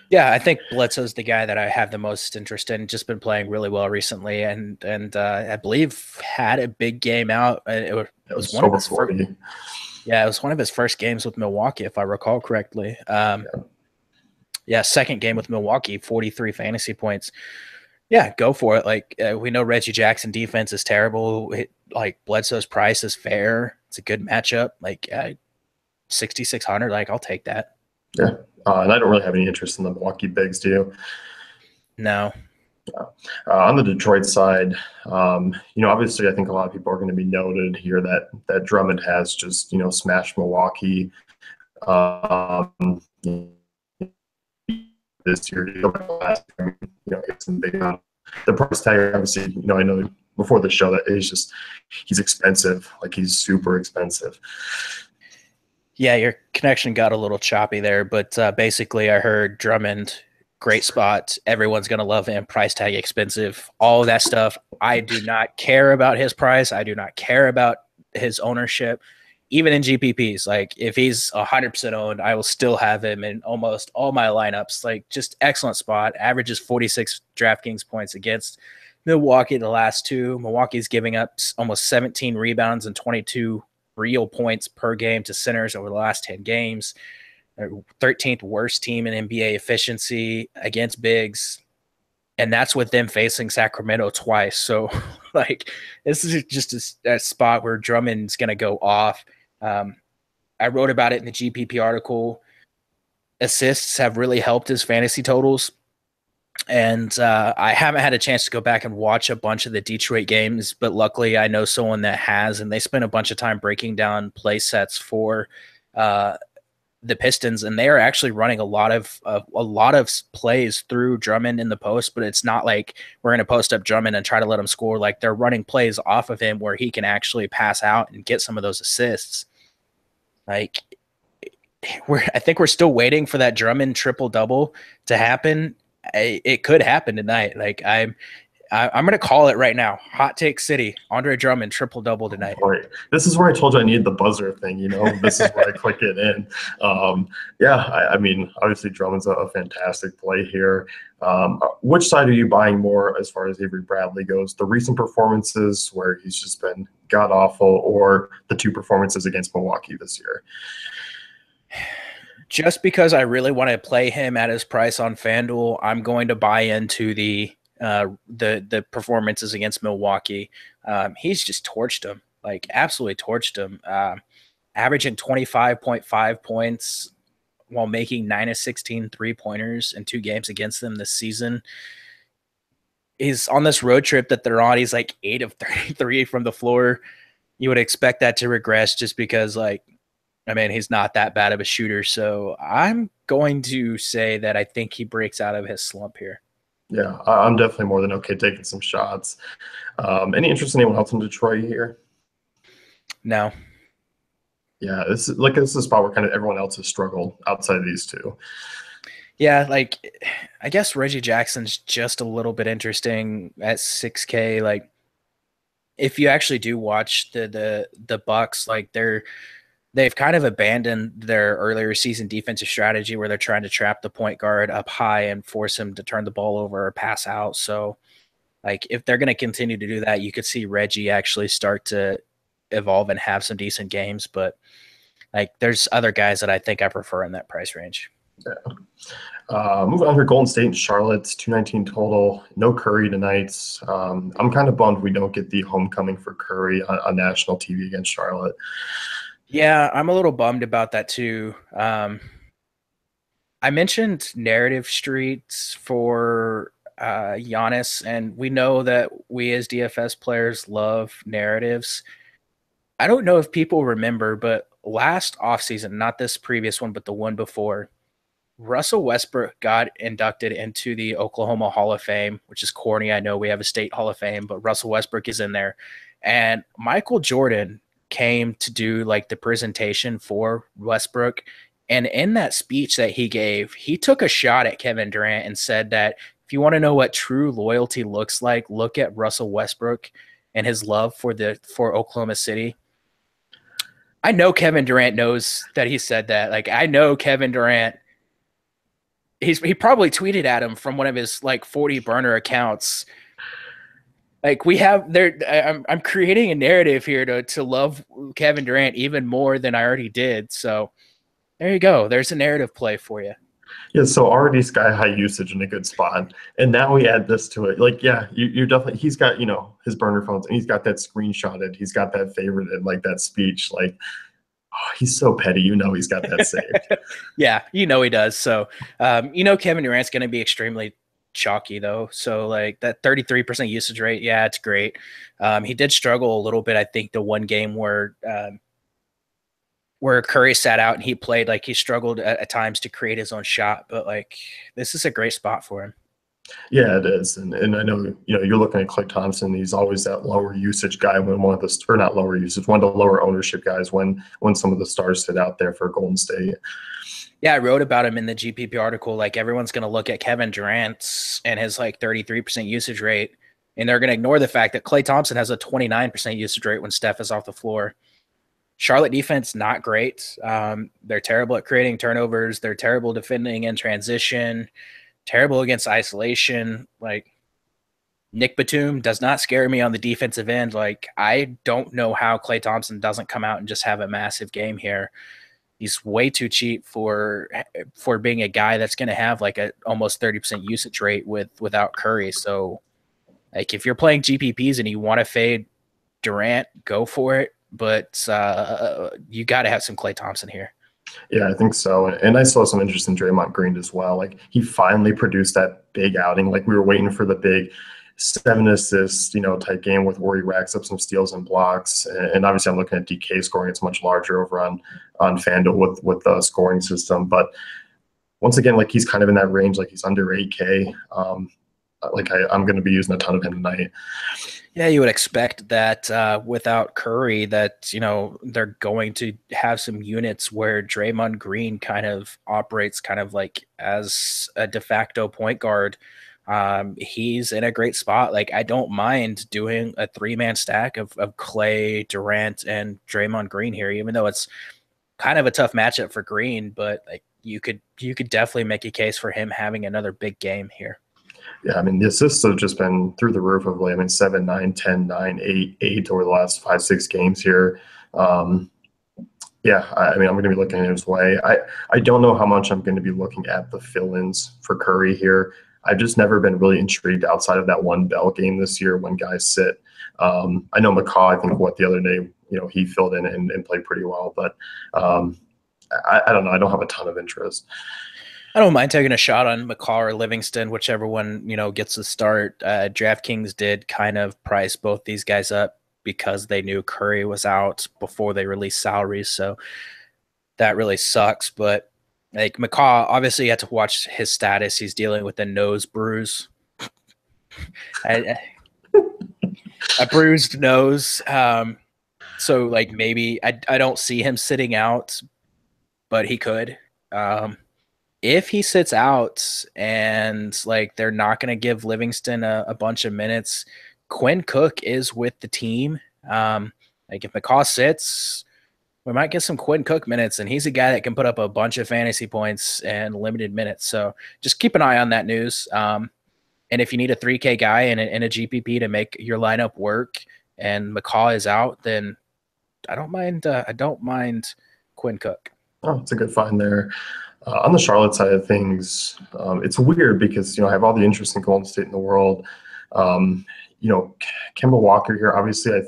Yeah, I think Bledsoe's the guy that I have the most interest in. Just been playing really well recently, and I believe had a big game out. It was one of his 40. It was one of his first games with Milwaukee, if I recall correctly. Second game with Milwaukee, 43 fantasy points. Yeah, go for it. Like we know Reggie Jackson defense is terrible. Bledsoe's price is fair. It's a good matchup. 6,600. Like I'll take that. Yeah, and I don't really have any interest in the Milwaukee bigs, do you? No. On the Detroit side, obviously I think a lot of people are going to be noted here that Drummond has just, smashed Milwaukee this year. It's some big amount. The price tag, obviously, I know before the show that he's expensive. Like he's super expensive. Yeah, your connection got a little choppy there, but basically I heard Drummond, great spot. Everyone's going to love him. Price tag expensive. All of that stuff. I do not care about his price. I do not care about his ownership. Even in GPPs, like if he's 100% owned, I will still have him in almost all my lineups. Like just excellent spot. Averages 46 DraftKings points against Milwaukee the last two. Milwaukee's giving up almost 17 rebounds and 22 real points per game to centers over the last 10 games. They're 13th worst team in NBA efficiency against bigs. And that's with them facing Sacramento twice. So, this is just a spot where Drummond's going to go off. I wrote about it in the GPP article. Assists have really helped his fantasy totals. And I haven't had a chance to go back and watch a bunch of the Detroit games, but luckily I know someone that has, and they spent a bunch of time breaking down play sets for the Pistons, and they are actually running a lot of plays through Drummond in the post, but it's not like we're going to post up Drummond and try to let him score. Like they're running plays off of him where he can actually pass out and get some of those assists. I think we're still waiting for that Drummond triple double to happen. It could happen tonight. I'm going to call it right now. Hot take city. Andre Drummond triple double tonight. Right. This is where I told you I need the buzzer thing. This is where I click it in. I mean, obviously Drummond's a fantastic play here. Which side are you buying more as far as Avery Bradley goes? The recent performances where he's just been god awful, or the two performances against Milwaukee this year? Just because I really want to play him at his price on FanDuel, I'm going to buy into the performances against Milwaukee. He's just torched him, absolutely torched him. Averaging 25.5 points while making 9 of 16 3-pointers in 2 games against them this season. He's on this road trip that they're on. He's 8 of 33 from the floor. You would expect that to regress just because he's not that bad of a shooter. So I'm going to say that I think he breaks out of his slump here. Yeah, I'm definitely more than okay taking some shots. Any interest in anyone else in Detroit here? No. Yeah, this is a spot where kind of everyone else has struggled outside of these two. Yeah, I guess Reggie Jackson's just a little bit interesting at 6K. If you actually do watch the Bucks, they've kind of abandoned their earlier season defensive strategy where they're trying to trap the point guard up high and force him to turn the ball over or pass out. So, if they're going to continue to do that, you could see Reggie actually start to evolve and have some decent games. But, there's other guys that I think I prefer in that price range. Yeah. Moving on here, Golden State and Charlotte's 219 total. No Curry tonight. I'm kind of bummed we don't get the homecoming for Curry on national TV against Charlotte. Yeah, I'm a little bummed about that too. I mentioned narrative streets for Giannis, and we know that we as DFS players love narratives. I don't know if people remember, but last offseason, not this previous one, but the one before, Russell Westbrook got inducted into the Oklahoma Hall of Fame, which is corny. I know we have a state Hall of Fame, but Russell Westbrook is in there. And Michael Jordan came to do the presentation for Westbrook. And in that speech that he gave, he took a shot at Kevin Durant and said that if you want to know what true loyalty looks like, look at Russell Westbrook. and his love for Oklahoma City. I know Kevin Durant knows that he said that. Like, I know Kevin Durant, he probably tweeted at him from one of his like 40 burner accounts. Like, we have there, I'm creating a narrative here to love Kevin Durant even more than I already did. So there you go. There's a narrative play for you. Yeah, so already sky high usage in a good spot, and now we add this to it. Like, yeah, you're definitely, he's got his burner phones, and he's got that screenshotted, he's got that favorited, like that speech, like, oh, he's so petty. He's got that saved. Yeah, he does. So, Kevin Durant's going to be extremely chalky though. So like that 33% usage rate, yeah, it's great. He did struggle a little bit. I think the one game where Curry sat out and he played, like he struggled at times to create his own shot, but like this is a great spot for him. Yeah, it is. And I know, you're looking at Klay Thompson. He's always that lower usage guy when one of the, or not lower usage, one of the lower ownership guys when some of the stars sit out there for Golden State. Yeah, I wrote about him in the GPP article. Like everyone's going to look at Kevin Durant and his like 33% usage rate, and they're going to ignore the fact that Klay Thompson has a 29% usage rate when Steph is off the floor. Charlotte defense, not great. They're terrible at creating turnovers. They're terrible defending in transition, terrible against isolation. Like Nick Batum does not scare me on the defensive end. Like I don't know how Klay Thompson doesn't come out and just have a massive game here. He's way too cheap for being a guy that's going to have like a almost 30% usage rate without Curry. So like if you're playing GPPs and you want to fade Durant, go for it. But you got to have some Klay Thompson here. Yeah, I think so. And I saw some interest in Draymond Green as well. Like he finally produced that big outing. Like we were waiting for the big 7 assists, type game where he racks up some steals and blocks. And obviously I'm looking at DK scoring. It's much larger over on FanDuel with the scoring system. But once again, like he's kind of in that range, like he's under 8K. I'm going to be using a ton of him tonight. Yeah, you would expect that without Curry that, they're going to have some units where Draymond Green kind of operates kind of like as a de facto point guard. He's in a great spot. Like I don't mind doing a 3-man stack of Klay, Durant, and Draymond Green here, even though it's kind of a tough matchup for Green, but like you could definitely make a case for him having another big game here. Yeah, I mean, the assists have just been through the roof of, 7, 9, 10, 9, 8, 8 over the last 5, 6 games here. Yeah, I mean, I'm going to be looking at his way. I don't know how much I'm going to be looking at the fill-ins for Curry here. I've just never been really intrigued outside of that one Bell game this year when guys sit. I know McCaw, I think, the other day, he filled in and played pretty well. But I don't know. I don't have a ton of interest. I don't mind taking a shot on McCaw or Livingston, whichever one, gets the start. DraftKings did kind of price both these guys up because they knew Curry was out before they released salaries. So that really sucks. But like McCaw, obviously you have to watch his status. He's dealing with a nose bruise. A bruised nose. So like maybe I don't see him sitting out, but he could. If he sits out and like they're not going to give Livingston a bunch of minutes, Quinn Cook is with the team. Like if McCaw sits, we might get some Quinn Cook minutes, and he's a guy that can put up a bunch of fantasy points and limited minutes. So just keep an eye on that news. And if you need a 3K guy in a GPP to make your lineup work, and McCaw is out, then I don't mind Quinn Cook. Oh, it's a good find there. On the Charlotte side of things, it's weird because, I have all the interest in Golden State in the world. Kemba Walker here, obviously,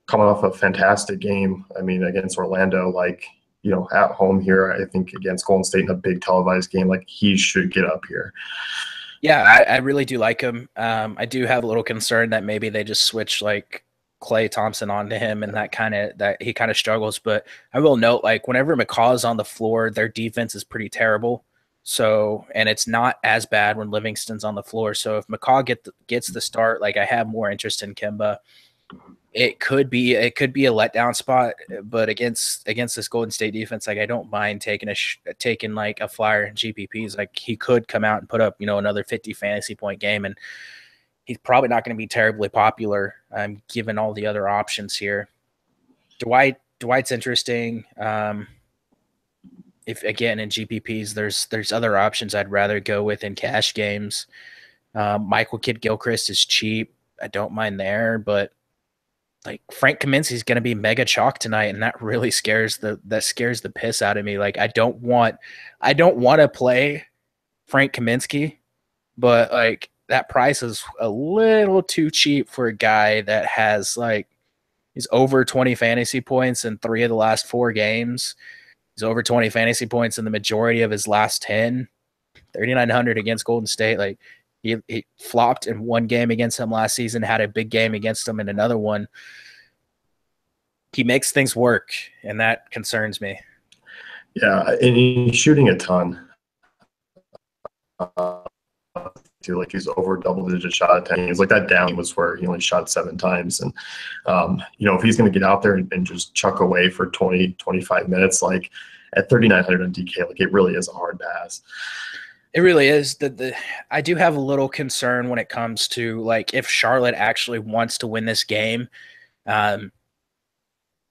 coming off a fantastic game, against Orlando, at home here, I think against Golden State in a big televised game, he should get up here. Yeah, I really do like him. I do have a little concern that maybe they just switch Klay Thompson onto him, and that he kind of struggles. But I will note, whenever McCaw is on the floor, their defense is pretty terrible. So, and it's not as bad when Livingston's on the floor. So if McCaw gets the start, I have more interest in Kemba. It could be a letdown spot, but against this Golden State defense, I don't mind taking a flyer in GPPs. He could come out and put up, another 50 fantasy point game, and he's probably not going to be terribly popular, given all the other options here. Dwight's interesting. If again in GPPs, there's other options I'd rather go with in cash games. Michael Kidd Gilchrist is cheap. I don't mind there, but like Frank Kaminsky's going to be mega chalk tonight, and that really scares the piss out of me. Like I don't want to play Frank Kaminsky, but like that price is a little too cheap for a guy that has like he's over 20 fantasy points in 3 of the last 4 games. He's over 20 fantasy points in the majority of his last 10. 3,900 against Golden State. Like he flopped in 1 game against him last season, had a big game against him in another one. He makes things work, and that concerns me. Yeah, and he's shooting a ton. Like he's over double-digit shot attempts. Like that down was where he only shot 7 times. And, if he's going to get out there and just chuck away for 20, 25 minutes, like at 3,900 on DK, like it really is a hard pass. It really is. I do have a little concern when it comes to like if Charlotte actually wants to win this game,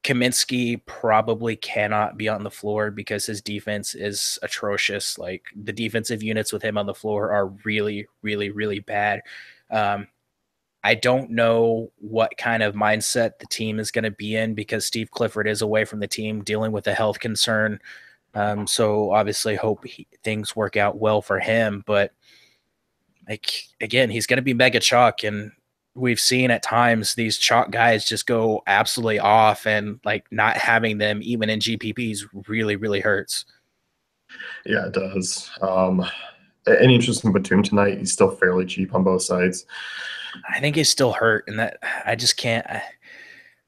Kaminsky probably cannot be on the floor because his defense is atrocious. Like the defensive units with him on the floor are really, really, really bad. I don't know what kind of mindset the team is going to be in because Steve Clifford is away from the team dealing with a health concern. So obviously hope things work out well for him, but like, again, he's going to be mega chalk, and we've seen at times these chalk guys just go absolutely off, and like not having them even in GPPs really, really hurts. Yeah, it does. Any interest in Batum tonight? He's still fairly cheap on both sides. I think he's still hurt, and that I just can't.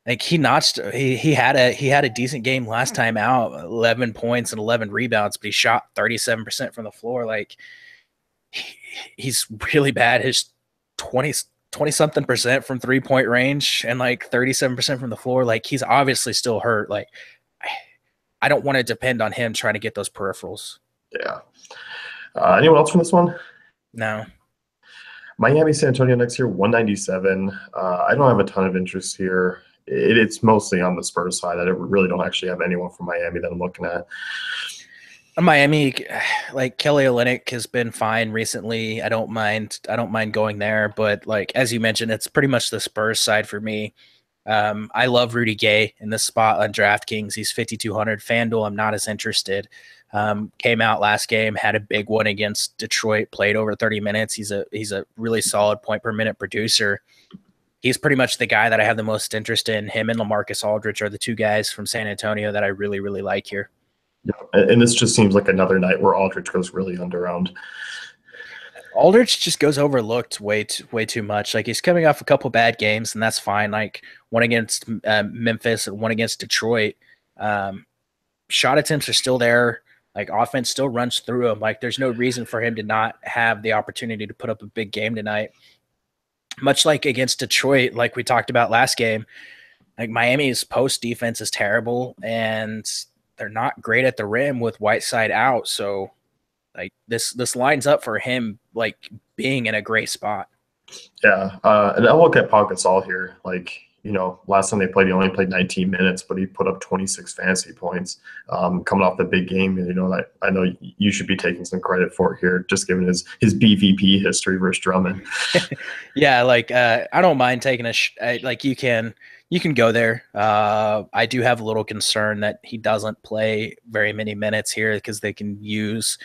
Like he had a decent game last time out, 11 points and 11 rebounds, but he shot 37% from the floor. Like he's really bad. His 20 something percent from 3-point range and like 37% from the floor. Like he's obviously still hurt. Like I don't want to depend on him trying to get those peripherals. Yeah. Anyone else from this one? No. Miami, San Antonio next year, 197. I don't have a ton of interest here. It's mostly on the Spurs side. I really don't actually have anyone from Miami that I'm looking at. Miami, like Kelly Olynyk has been fine recently. I don't mind going there, but like as you mentioned, it's pretty much the Spurs side for me. I love Rudy Gay in this spot on DraftKings. He's 5,200. FanDuel, I'm not as interested. Came out last game, had a big one against Detroit, played over 30 minutes. He's a really solid point per minute producer. He's pretty much the guy that I have the most interest in. Him and LaMarcus Aldridge are the 2 guys from San Antonio that I really, really like here. Yeah, and this just seems like another night where Aldridge goes really underowned. Aldridge just goes overlooked way too much. Like he's coming off a couple bad games, and that's fine. Like one against Memphis and one against Detroit. Shot attempts are still there. Like offense still runs through him. Like there's no reason for him to not have the opportunity to put up a big game tonight. Much like against Detroit, like we talked about last game, like Miami's post defense is terrible, and they're not great at the rim with Whiteside out. So like this lines up for him like being in a great spot. Yeah, and I look at Pau Gasol here. Like last time they played, he only played 19 minutes, but he put up 26 fantasy points coming off the big game. And I know you should be taking some credit for it here, just given his BVP history versus Drummond. Yeah, like I don't mind taking like you can go there. I do have a little concern that he doesn't play very many minutes here because they can use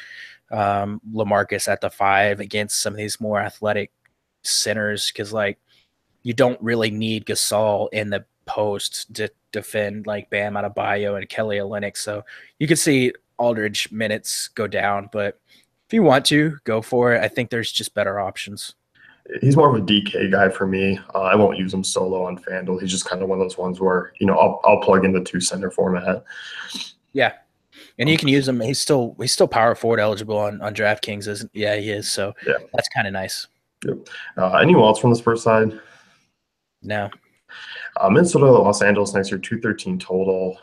LaMarcus at the 5 against some of these more athletic centers, because like you don't really need Gasol in the post to defend like Bam Adebayo and Kelly Olynyk. So you could see Aldridge minutes go down, but if you want to, go for it. I think there's just better options. He's more of a DK guy for me. I won't use him solo on FanDuel. He's just kind of one of those ones where, I'll plug in the 2 center format. Yeah. And you can use him. He's still power forward eligible on DraftKings, isn't? Yeah, he is. So yeah, that's kind of nice. Yep. Anyone else from the Spurs side? No. Minnesota, Los Angeles next year, 213 total.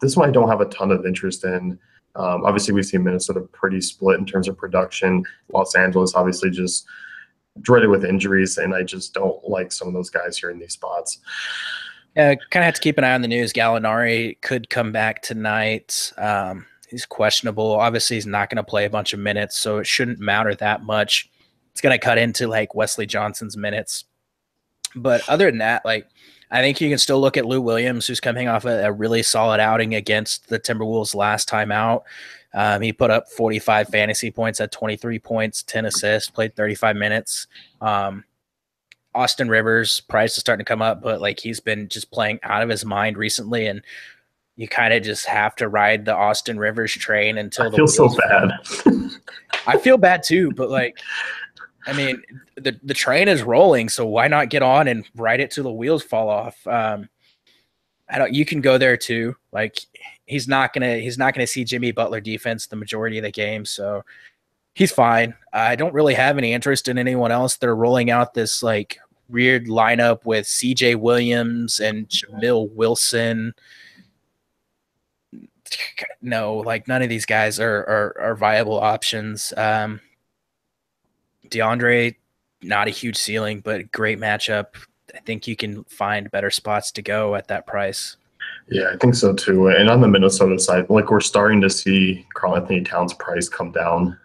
This one I don't have a ton of interest in. Obviously, we see Minnesota pretty split in terms of production. Los Angeles obviously just dreaded with injuries, and I just don't like some of those guys here in these spots. Kind of have to keep an eye on the news. Gallinari could come back tonight. He's questionable. Obviously, he's not going to play a bunch of minutes, so it shouldn't matter that much. It's going to cut into like Wesley Johnson's minutes. But other than that, like, I think you can still look at Lou Williams, who's coming off a really solid outing against the Timberwolves last time out. He put up 45 fantasy points at 23 points, 10 assists, played 35 minutes. Austin Rivers price is starting to come up, but like he's been just playing out of his mind recently, and you kind of just have to ride the Austin Rivers train until I feel so bad. I feel bad too, but like, I mean, the train is rolling, so why not get on and ride it till the wheels fall off? You can go there too. Like he's not gonna see Jimmy Butler defense the majority of the game, so he's fine. I don't really have any interest in anyone else. They're rolling out this like weird lineup with CJ Williams and Jamil Wilson. No, like none of these guys are viable options. Deandre, not a huge ceiling, but great matchup. I think you can find better spots to go at that price. Yeah, I think so too. And on the Minnesota side, like we're starting to see Karl Anthony Towns' price come down.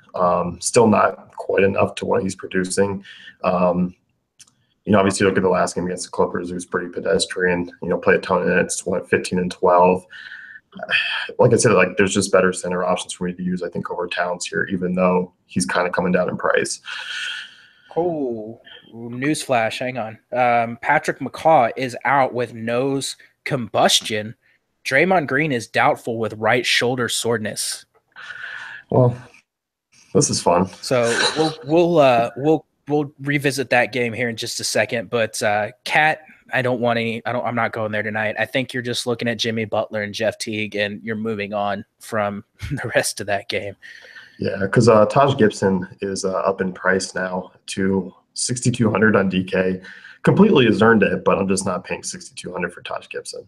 Still not quite enough to what he's producing. Obviously look at the last game against the Clippers. It was pretty pedestrian, played a ton of minutes, 15 and 12. Like I said, like there's just better center options for me to use, I think, over Towns here, even though he's kind of coming down in price. Oh, newsflash, hang on. Patrick McCaw is out with nose combustion. Draymond Green is doubtful with right shoulder soreness. Well, this is fun. So we'll revisit that game here in just a second. But Cat, I'm not going there tonight. I think you're just looking at Jimmy Butler and Jeff Teague, and you're moving on from the rest of that game. Yeah, because Taj Gibson is up in price now to 6,200 on DK. Completely has earned it, but I'm just not paying 6,200 for Taj Gibson.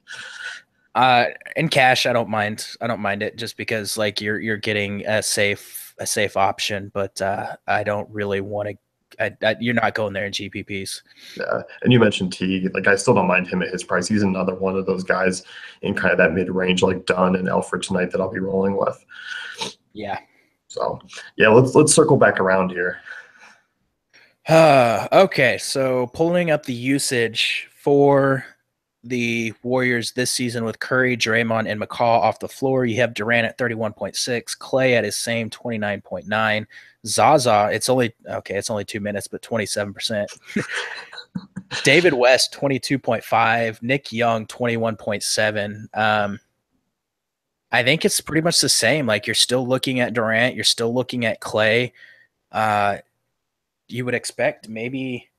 In cash, I don't mind. I don't mind it just because like you're getting a safe option, but I don't really want to. You're not going there in GPPs. Yeah, and you mentioned Teague. Like I still don't mind him at his price. He's another one of those guys in kind of that mid range, like Dunn and Alfred tonight, that I'll be rolling with. Yeah. So yeah, let's circle back around here. Okay, so pulling up the usage for the Warriors this season with Curry, Draymond, and McCaw off the floor. You have Durant at 31.6, Clay at his same 29.9, Zaza, it's only 2 minutes, but 27%. David West, 22.5, Nick Young, 21.7. I think it's pretty much the same. Like you're still looking at Durant, you're still looking at Clay. You would expect maybe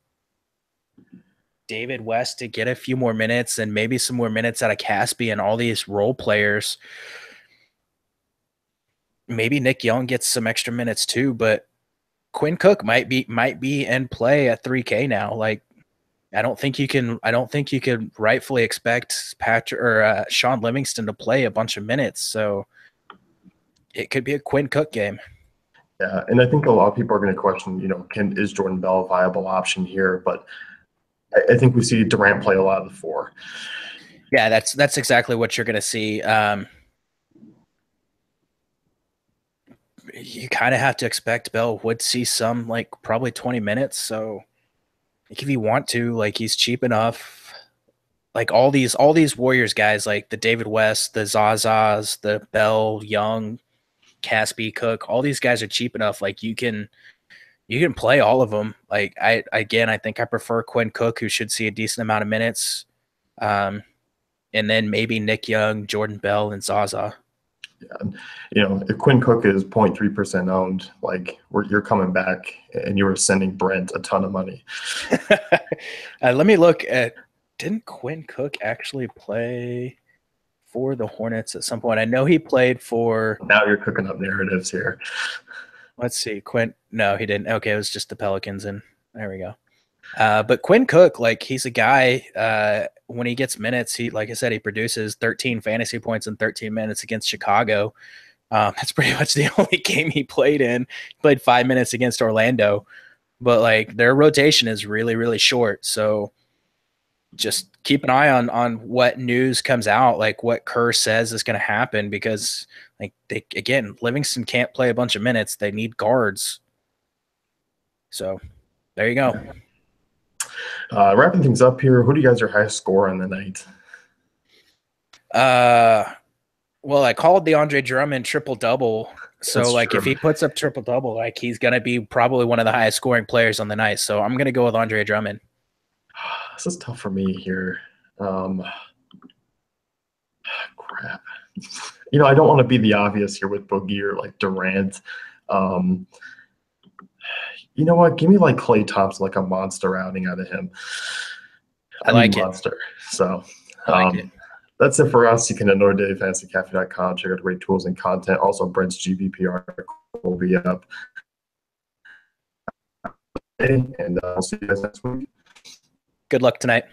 David West to get a few more minutes and maybe some more minutes out of Caspi and all these role players. Maybe Nick Young gets some extra minutes too, but Quinn Cook might be in play at 3K now. Like I don't think you could rightfully expect Patrick or Sean Livingston to play a bunch of minutes. So it could be a Quinn Cook game. Yeah, and I think a lot of people are going to question, is Jordan Bell a viable option here? But I think we see Durant play a lot of the four. Yeah, that's exactly what you're going to see. You kind of have to expect Bell would see some, like probably 20 minutes. So if you want to, like he's cheap enough. Like all these Warriors guys, like the David West, the Zazas, the Bell, Young, Caspi, Cook, all these guys are cheap enough. Like you can play all of them. Like I think I prefer Quinn Cook, who should see a decent amount of minutes. And then maybe Nick Young, Jordan Bell, and Zaza. Yeah, if Quinn Cook is 0.3% owned, like you're coming back and you were sending Brent a ton of money. Let me look at. Didn't Quinn Cook actually play for the Hornets at some point? I know he played for. Now you're cooking up narratives here. Let's see, Quinn. No, he didn't. Okay, it was just the Pelicans, and there we go. But Quinn Cook, like he's a guy. When he gets minutes, like I said, he produces 13 fantasy points in 13 minutes against Chicago. That's pretty much the only game he played in. He played 5 minutes against Orlando. but like their rotation is really, really short. So just keep an eye on what news comes out, like what Kerr says is going to happen, because like Livingston can't play a bunch of minutes. They need guards. So there you go. Wrapping things up here, who do you guys are highest score on the night? Well, I called Deandre Drummond triple double. So That's like true. if he puts up triple double, like he's gonna be probably one of the highest scoring players on the night. So I'm gonna go with Andre Drummond. This is tough for me here. Crap. I don't want to be the obvious here with Boogie or like Durant. You know what? Give me like Klay Thompson, like a monster outing out of him. I like it. Monster. So I like it. That's it for us. You can at NordDailyFantasyCafe.com check out great tools and content. Also, Brent's GBP article will be up. And I'll see you guys next week. Good luck tonight.